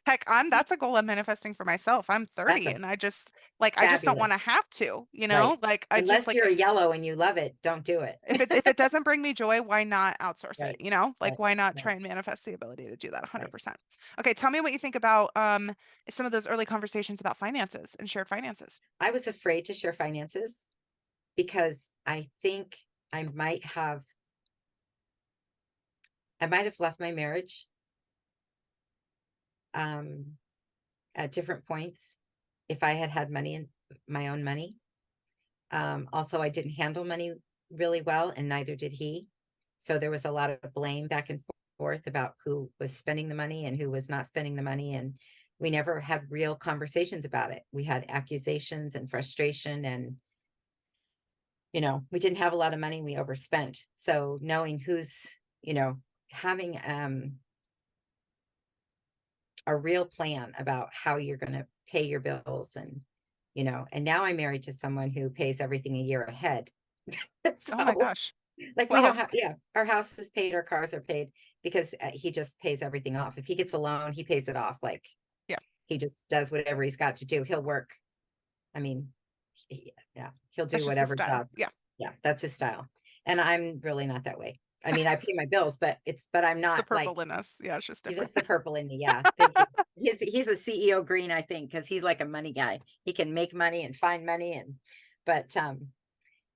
Heck, that's a goal I'm manifesting for myself. I'm 30 and I just don't want to have to, Right. like I just Unless you're a yellow and you love it, don't do it. if it doesn't bring me joy, why not outsource Right. it? Like Right. why not Right. try and manifest the ability to do that 100%. Okay, tell me what you think about some of those early conversations about finances and shared finances. I was afraid to share finances because I think I might have left my marriage at different points if I had had money in my own money. Also, I didn't handle money really well, and neither did he. So there was a lot of blame back and forth about who was spending the money and who was not spending the money. And we never had real conversations about it. We had accusations and frustration and, we didn't have a lot of money. We overspent. So knowing who's, having a real plan about how you're going to pay your bills and now I'm married to someone who pays everything a year ahead. So, Oh my gosh. like we Wow. don't have, our house is paid, our cars are paid because he just pays everything off. If he gets a loan, he pays it off. Like, Yeah. he just does whatever he's got to do. He'll work. I mean, he'll do That's just his whatever style. job. Yeah, that's his style. And I'm really not that way. I mean, I pay my bills, but I'm The not like, purple in us. Yeah, it's just different. that's the purple in me. Yeah. Thank you. He's a CEO green, I think, because he's like a money guy. He can make money and find money. But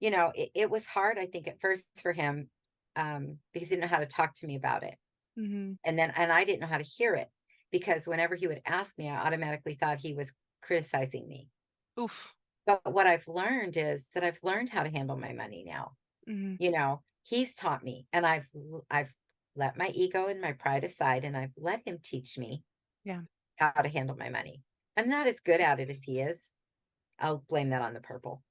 it was hard, I think, at first for him, because he didn't know how to talk to me about it. And I didn't know how to hear it because whenever he would ask me, I automatically thought he was criticizing me. Oof. But what I've learned is that I've learned how to handle my money now. He's taught me, and I've let my ego and my pride aside, and I've let him teach me how to handle my money. I'm not as good at it as he is. I'll blame that on the purple.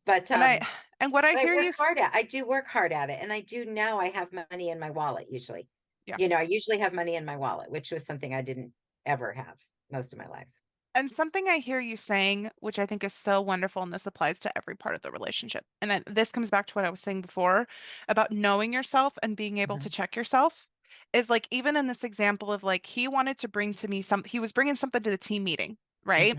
But and what I hear you I do work hard at it, and I do now. I have money in my wallet usually. Yeah. I usually have money in my wallet, which was something I didn't ever have most of my life. And something I hear you saying, which I think is so wonderful, and this applies to every part of the relationship. And this comes back to what I was saying before about knowing yourself and being able to check yourself, is like, even in this example of like, he wanted to bring to me he was bringing something to the team meeting, right?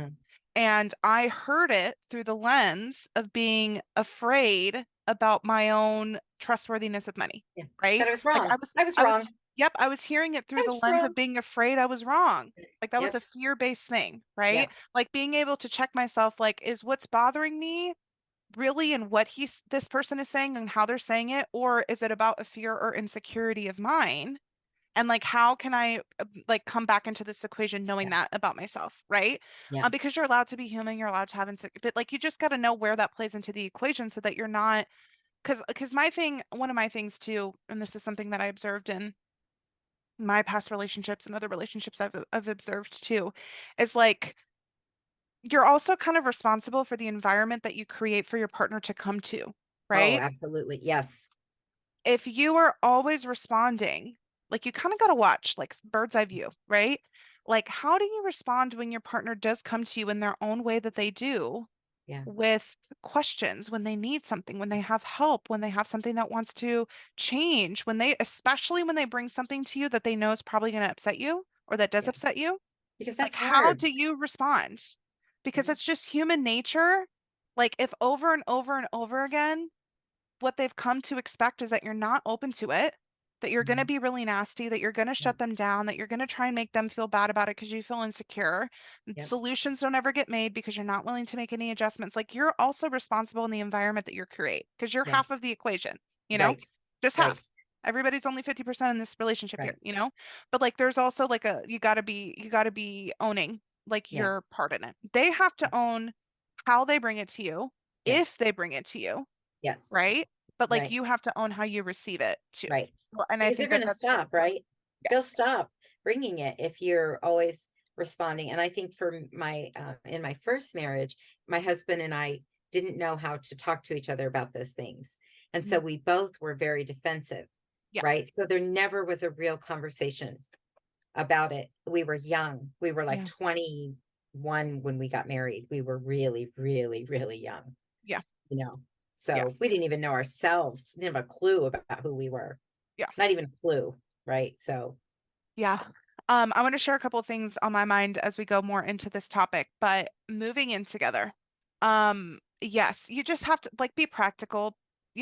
And I heard it through the lens of being afraid about my own trustworthiness with money, right? That I was wrong. Like I was wrong. Yep, I was hearing it through I the was lens wrong. of being afraid I was wrong. Like that was Yep. a fear-based thing, right? Yep. Like being able to check myself, like, is what's bothering me really in what this person is saying and how they're saying it, or is it about a fear or insecurity of mine? And like, how can I like come back into this equation knowing that about myself, right? Yeah. Because you're allowed to be human, you're allowed to have but like you just got to know where that plays into the equation so that you're not, because one of my things too, and this is something that I observed in my past relationships and other relationships I've observed too, is like you're also kind of responsible for the environment that you create for your partner to come to, Oh, right? absolutely. Yes. If you are always responding, like you kind of got to watch like bird's eye view, right? like, how do you respond when your partner does come to you in their own way that they do Yeah. with questions, when they need something, when they have help, when they have something that wants to change, especially when they bring something to you that they know is probably going to upset you or that does Yeah. upset you? Because Like, that's how hard. do you respond? Because Mhm. it's just human nature. Like, if over and over and over again, what they've come to expect is that you're not open to it, that you're going to Mhm. be really nasty, that you're going to Yeah. shut them down, that you're going to try and make them feel bad about it because you feel insecure. Yep. Solutions don't ever get made because you're not willing to make any adjustments. Like, you're also responsible in the environment that you create because you're Yeah. half of the equation, you know, Right. just Right. half. Everybody's only 50% in this relationship Right. here, you know? But like there's also like you got to be owning like Yeah. your part in it. They have to own how they bring it to you, if Yes. they bring it to you, Yes. right? But like Right. you have to own how you receive it too. Right. So, and I Because they're think going that to that's really stop, important. right? They'll Yes. stop bringing it if you're always responding. And I think for in my first marriage, my husband and I didn't know how to talk to each other about those things. And so Mhm. we both were very defensive, Yeah. right? So there never was a real conversation about it. We were young. We were like Yeah. 21 when we got married. We were really, really, really young, Yeah. you know. Yeah. So we didn't even know ourselves, didn't have a clue about who we were. Yeah. Not even a clue, right? So, Yeah. I want to share a couple of things on my mind as we go more into this topic, but moving in together. Yes, you just have to like be practical,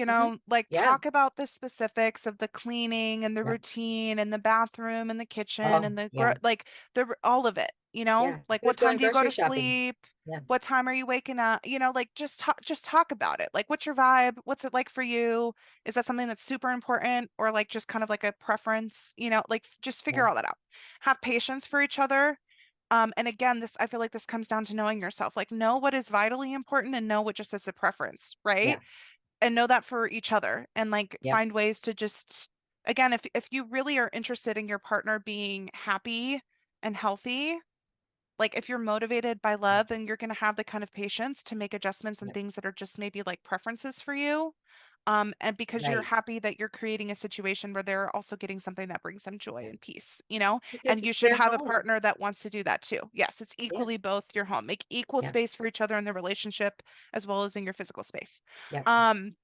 mhm. like Yeah, talk about the specifics of the cleaning and the yeah. routine and the bathroom and the kitchen Oh, and yeah, like all of it, yeah. like Who's what time going do you go grocery to shopping? sleep? Yeah, What time are you waking up? Like just talk about it. Like what's your vibe? What's it like for you? Is that something that's super important or like just kind of like a preference? Like just yeah, figure all that out. Have patience for each other. And again, I feel like this comes down to knowing yourself. Like know what is vitally important and know what just is a preference, right? yeah, And know that for each other and like yep, find ways to just again, if you really are interested in your partner being happy and healthy, like if you're motivated by love, then you're going to have the kind of patience to make adjustments and yep, things that are just maybe like preferences for you. And because you're right. happy that you're creating a situation where they're also getting something that brings them joy Yeah. and peace, Because and you it's should their have a home. partner that wants to do that too. Yes, it's Yeah, equally both your home. Make equal yeah, space for each other in the relationship as well as in your physical space. yep. Um,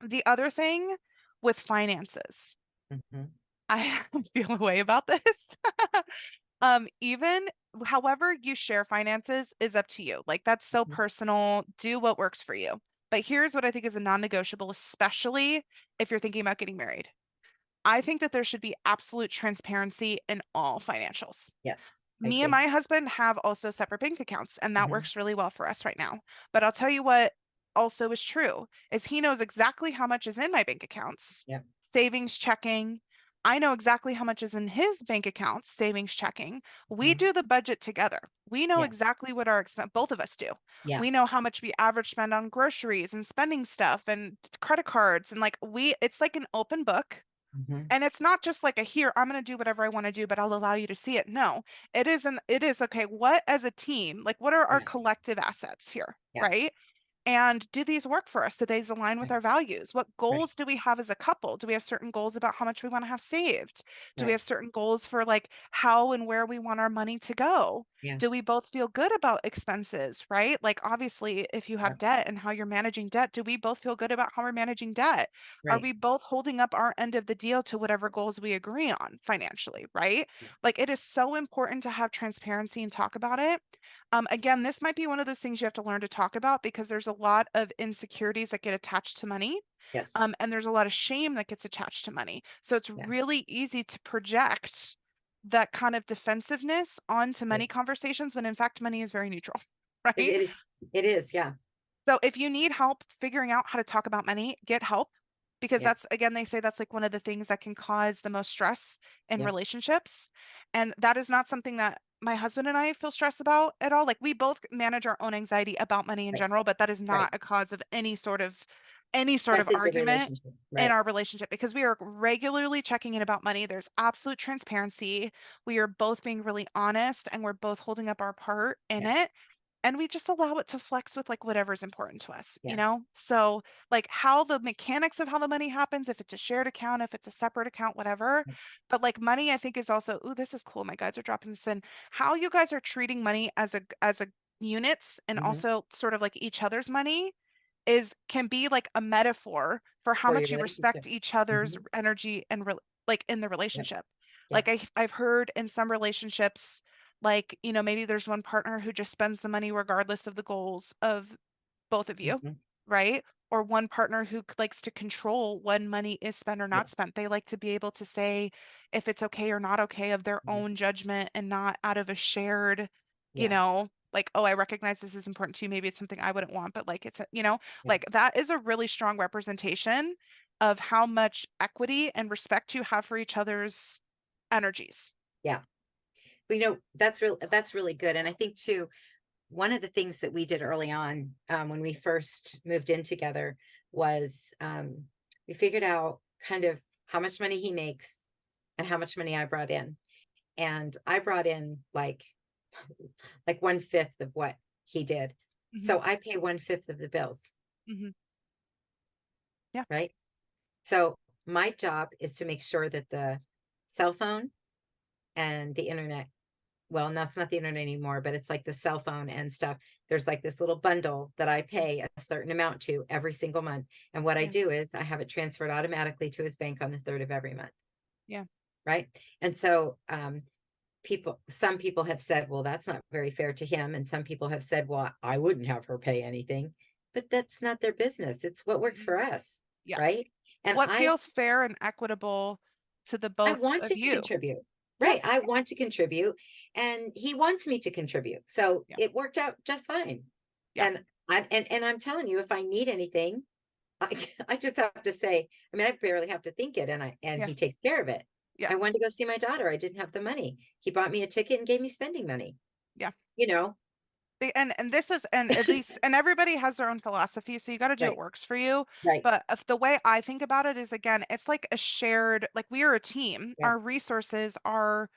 the other thing with finances, Mhm. I feel a way about this. Even however you share finances is up to you. Like that's so Mhm. personal. Do what works for you. But here's what I think is a non-negotiable, especially if you're thinking about getting married. I think that there should be absolute transparency in all financials. Yes, I Me and agree. my husband have also separate bank accounts, and that Mhm. works really well for us right now. But I'll tell you what also is true is he knows exactly how much is in my bank accounts, Yep. savings checking. I know exactly how much is in his bank accounts, savings checking. We Mhm. do the budget together. We know Yeah, exactly what our expense, both of us do. yeah. We know how much we average spend on groceries and spending stuff and credit cards. And like it's like an open book, Mhm. and it's not just like a here, I'm going to do whatever I want to do, but I'll allow you to see it. No, it is okay. What as a team, like what are our Yeah, collective assets here, yeah, right? And do these work for us? Do these align with right, our values? What right, goals do we have as a couple? Do we have certain goals about how much we want to have saved? Do we right. have certain goals for like how and where we want our money to go? Yeah, Do we both feel good about expenses, right? Like obviously, if you have yep, debt and how you're managing debt, do we both feel good about how we're managing debt? Are right. we both holding up our end of the deal to whatever goals we agree on financially, right? Like it is so important to have transparency and talk about it. Again, this might be one of those things you have to learn to talk about because there's a lot of insecurities that get attached to money. Yes, And there's a lot of shame that gets attached to money. So it's yeah, really easy to project that kind of defensiveness onto right. money conversations when in fact money is very neutral, It, right? it is, it is, yeah, So if you need help figuring out how to talk about money, get help because yeah, that's again they say that's like one of the things that can cause the most stress in yeah, relationships. And that is not something that my husband and I feel stressed about at all. Like we both manage our own anxiety about money in right, general, but that is right. not a cause of any sort of Stress in the argument relationship, in right? our relationship because we are regularly checking in about money. There's absolute transparency. We are both being really honest and we're both holding up our part in Yeah, it. and we just allow it to flex with like whatever's important to us, you Yeah. know? So like how the mechanics of how the money happens, if it's a shared account, if it's a separate account, whatever. But like money, I think is also, oh, this is cool. My guys are dropping this in. How you guys are treating money as a units and Hmm. also sort of like each other's money is can be like a metaphor for how For your much you respect relationship. each other's Hmm. energy and like in the Yep. relationship. Like Yep. I've heard in some relationships, like, you know, maybe there's one partner who just spends the money regardless of the goals of both of you, Hmm. right? Or one partner who likes to control when money is spent or not Yes. spent. They like to be able to say if it's okay or not okay of their Mhm. own judgment and not out of a shared, you Yeah. know, like, oh, I recognize this is important to you. Maybe it's something I wouldn't want, but like it's, you know, Yeah. like that is a really strong representation of how much equity and respect you have for each other's energies. Yeah. But, that's really good. And I think too, one of the things that we did early on, when we first moved in together was, we figured out kind of how much money he makes and how much money I brought in. And I brought in like 1/5 of what he did. Hmm. So I pay 1/5 of the bills, Hmm. Yeah. right? So my job is to make sure that the cell phone and the internet, well, and that's not the internet anymore, but it's like the cell phone and stuff. There's like this little bundle that I Mm. pay a certain amount to every single month. And what I Yeah. do is I have it transferred automatically to his bank on the third of every month. Yeah. Right. And so, some people have said, well, that's not very fair to him. And some people have said, well, I wouldn't have her pay anything, but that's not their business. It's what works Mhm. for us. Yeah. Right. And What I feels fair and equitable to the I both want of to you. contribute. Yeah. Right. I want to contribute and he wants me to contribute. So Yeah. it worked out just fine. Yeah. And I'm telling you, if I need anything, I just have to say, I mean, I barely have to think it and Yeah. he takes care of it. Yeah. I wanted to go see my daughter. I didn't have the money. He bought me a ticket and gave me spending money, Yeah. you know? And this is and at least and everybody has their own philosophy, so you got to do what Right. works for you. Right. But if the way I think about it is again, it's like a shared, like we are a team. Yeah. Our resources are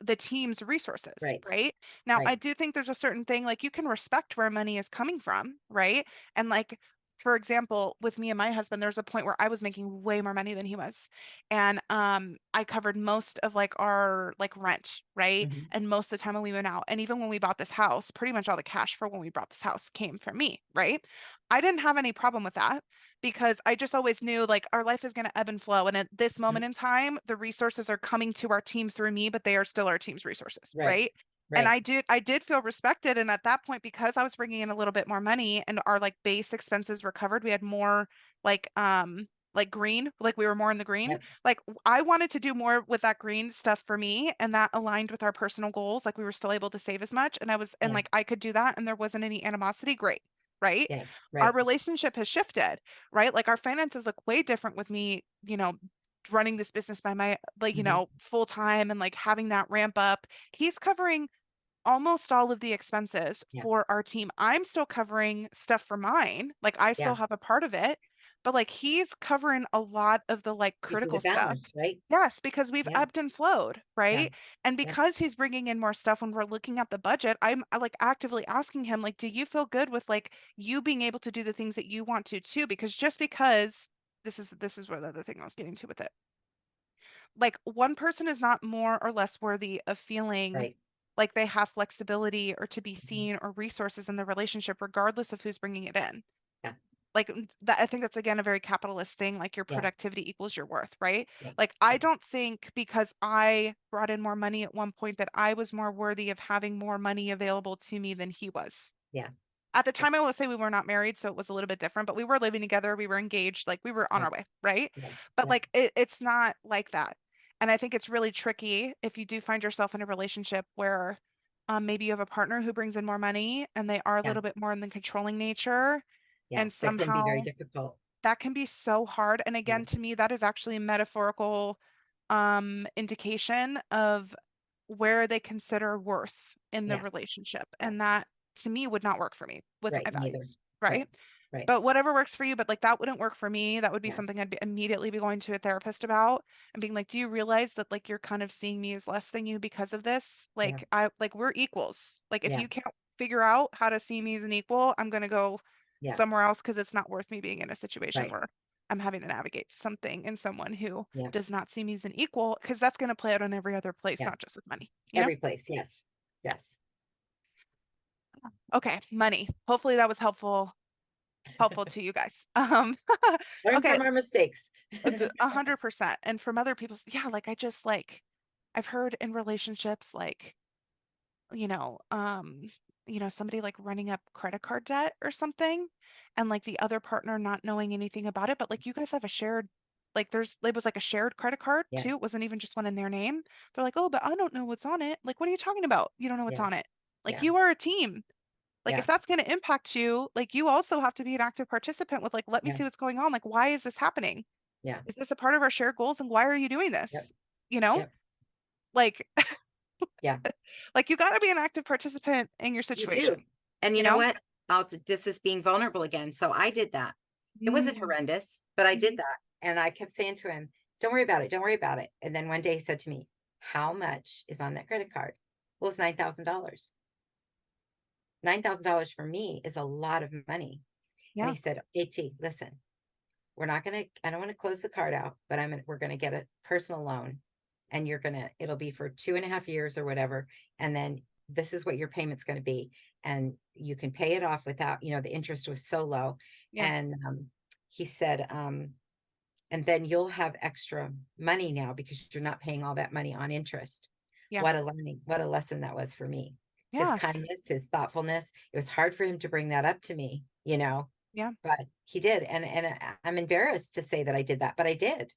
the team's resources, Right. right? Now, I Right. do think there's a certain thing like you can respect where money is coming from, right? And like, for example, with me and my husband, there's a point where I was making way more money than he was. And I covered most of like our like rent, right? Hmm. And most of the time when we went out, and even when we bought this house, pretty much all the cash for when we bought this house came from me, right? I didn't have any problem with that because I just always knew like our life is going to ebb and flow. And at this Hmm. moment in time, the resources are coming to our team through me, but they are still our team's resources, Right. right? And Right. I did feel respected. And at that point, because I was bringing in a little bit more money and our like base expenses were covered, we had more like green, like we were more in the green. Yep. Like I wanted to do more with that green stuff for me, and that aligned with our personal goals. Like we were still able to save as much, and Yeah. like I could do that, and there wasn't any animosity. Great, right? Yeah. Our Right. relationship has shifted, right? Like our finances look way different with me, you know, running this business by my like, you Hmm. know, full time and like having that ramp up. He's covering almost all of the expenses Yeah. for our team. I'm still covering stuff for mine. Like I still Yeah. have a part of it, but like he's covering a lot of the like You do the critical stuff. balance, right? Yes, because we've Yeah. ebbed and flowed, Yeah. right? And Yeah. because he's bringing in more stuff when we're looking at the budget, like actively asking him like, do you feel good with like you being able to do the things that you want to too? Because just because this is where the other thing I was getting to with it. Like one person is not more or less worthy of feeling Right. like they have flexibility or to be Mhm. seen or resources in the relationship, regardless of who's bringing it in. Yeah. Like that, I think that's again a very capitalist thing. Like your Yeah. productivity equals your worth, right? Yeah. Like I Yeah. don't think because I brought in more money at one point that I was more worthy of having more money available to me than he was. Yeah. At the Yeah. time, I will say we were not married, so it was a little bit different, but we were living together, we were engaged, like we were on Yeah. our way, right? Yeah. But Yeah. like it's not like that. And I think it's really tricky if you do find yourself in a relationship where maybe you have a partner who brings in more money and they are a Yeah. little bit more in the controlling nature, Yeah. and That can be very somehow difficult. that can be so hard. And Yeah. again, to me, that is actually a metaphorical indication of where they consider worth in the Yeah. relationship. Yeah. And that to me would not work for me with Right. my Neither. values, right? Right. Right. But whatever works for you, but like that wouldn't work for me. That would be Yeah. something I'd immediately be going to a therapist about and being like, do you realize that like you're kind of seeing me as less than you because of this? Yeah. Like we're equals. Like if Yeah. you can't figure out how to see me as an equal, I'm going to go Yeah. somewhere else because it's not worth me being in a situation Right. where I'm having to navigate something and someone who Yeah. does not see me as an equal, because that's going to play out on every other place, Yeah. not just with money, you know? Every place. Yes. Yes. Okay, money. Hopefully that was helpful to you guys. Learn Okay, from our mistakes. 100%. And from other people's, yeah, like I just like I've heard in relationships like, you know, um, somebody like running up credit card debt or something, and like the other partner not knowing anything about it, but like you guys have a shared, like it was like a shared credit card Yeah. too. It wasn't even just one in their name. They're like, oh, but I don't know what's on it. Like, what are you talking about? You don't know what's Yeah. on it. Like, Yeah. you are a team. Like, Yeah. if that's going to impact you, like, you also have to be an active participant with, like, let me Yeah. see what's going on. Like, why is this happening? Yeah. Is this a part of our shared goals? And why are you doing Yep. this? You know, Yep. like, Yeah. like you got to be an active participant in your You situation, do. And you you know know? what? This is being vulnerable again. So I did that. It wasn't Mm-hmm. horrendous, but I did that. And I kept saying to him, don't worry about it. Don't worry about it. And then one day he said to me, how much is on that credit card? Well, it's $9,000. $9,000 for me is a lot of money. And Yeah. he said, AT, listen, I don't want to close the card out, but we're going to get a personal loan, and it'll be for 2.5 years or whatever. And then this is what your payment's going to be. And you can pay it off without, the interest was so low. Yeah. And he said, and then you'll have extra money now because you're not paying all that money on interest. Yeah. What a lesson that was for me. His Yeah. kindness, his thoughtfulness. It was hard for him to bring that up to me, Yeah. but he did. And I'm embarrassed to say that I did that, but I did,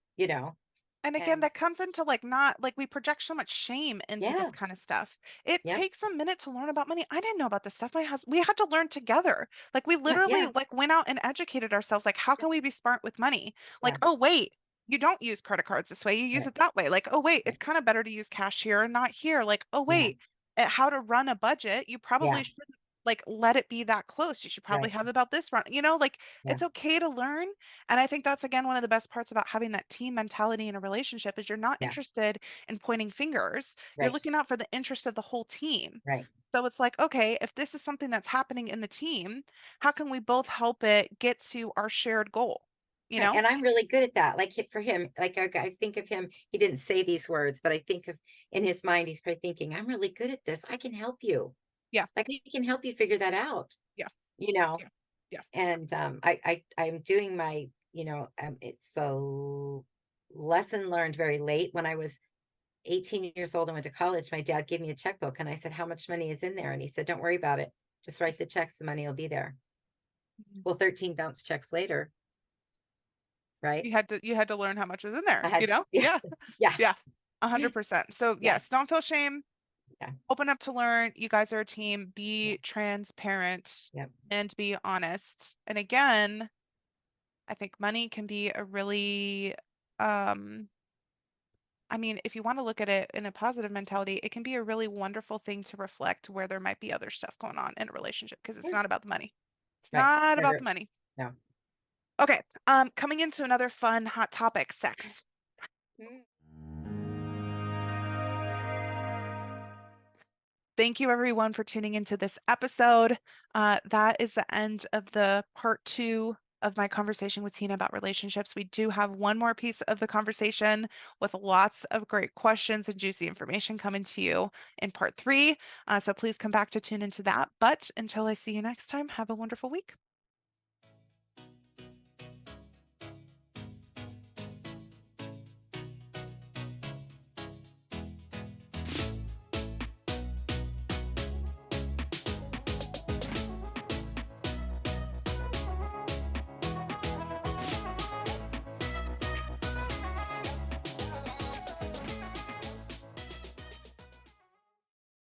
And again, and that comes into like not like we project so much shame into yeah, this kind of stuff. It yep, takes a minute to learn about money. I didn't know about this stuff. My husband, we had to learn together. Like we yeah, literally yeah, like went out and educated ourselves. Like, how can we be smart with money? Like, yeah, oh wait, you don't use credit cards this way. You use yeah, it that way. Like, oh wait, yeah, it's kind of better to use cash here and not here. Like, oh yeah, wait, how to run a budget. You yeah, probably shouldn't like let it be that close. You should probably right, have about this run. Like yeah, it's okay to learn, and I think that's again one of the best parts about having that team mentality in a relationship is you're not yeah, interested in pointing fingers. You're right, looking out for the interest of the whole team. right. So it's like, okay, if this is something that's happening in the team, how can we both help it get to our shared goal? You Right. know? And I'm really good at that. Like for him, like I think of him, he didn't say these words, but I think of in his mind, he's probably thinking, I'm really good at this. I can help you. Yeah, Like I can help you figure that out, yeah, you know? yeah, yeah. And I'm doing my, it's a lesson learned very late. When I was 18 years old and went to college, my dad gave me a checkbook and I said, how much money is in there? And he said, don't worry about it. Just write the checks. The money will be there. Mhm. Well, 13 bounce checks later, right? You had to learn how much was in there, I had, yeah, Yeah. yeah, Yeah. 100%. So yeah, yes, don't feel shame. yeah, Open up to learn. You guys are a team. Be transparent yeah, and be honest. And again, I think money can be a really, um, I mean, if you want to look at it in a positive mentality, it can be a really wonderful thing to reflect where there might be other stuff going on in a relationship because it's yeah, not about the money. It's right. not about the Never, money. no. Okay. Coming into another fun hot topic, sex. Mm. Thank you, everyone, for tuning into this episode. That is the end of the part 2 of my conversation with Tina about relationships. We do have one more piece of the conversation with lots of great questions and juicy information coming to you in part 3. So please come back to tune into that. But until I see you next time, have a wonderful week.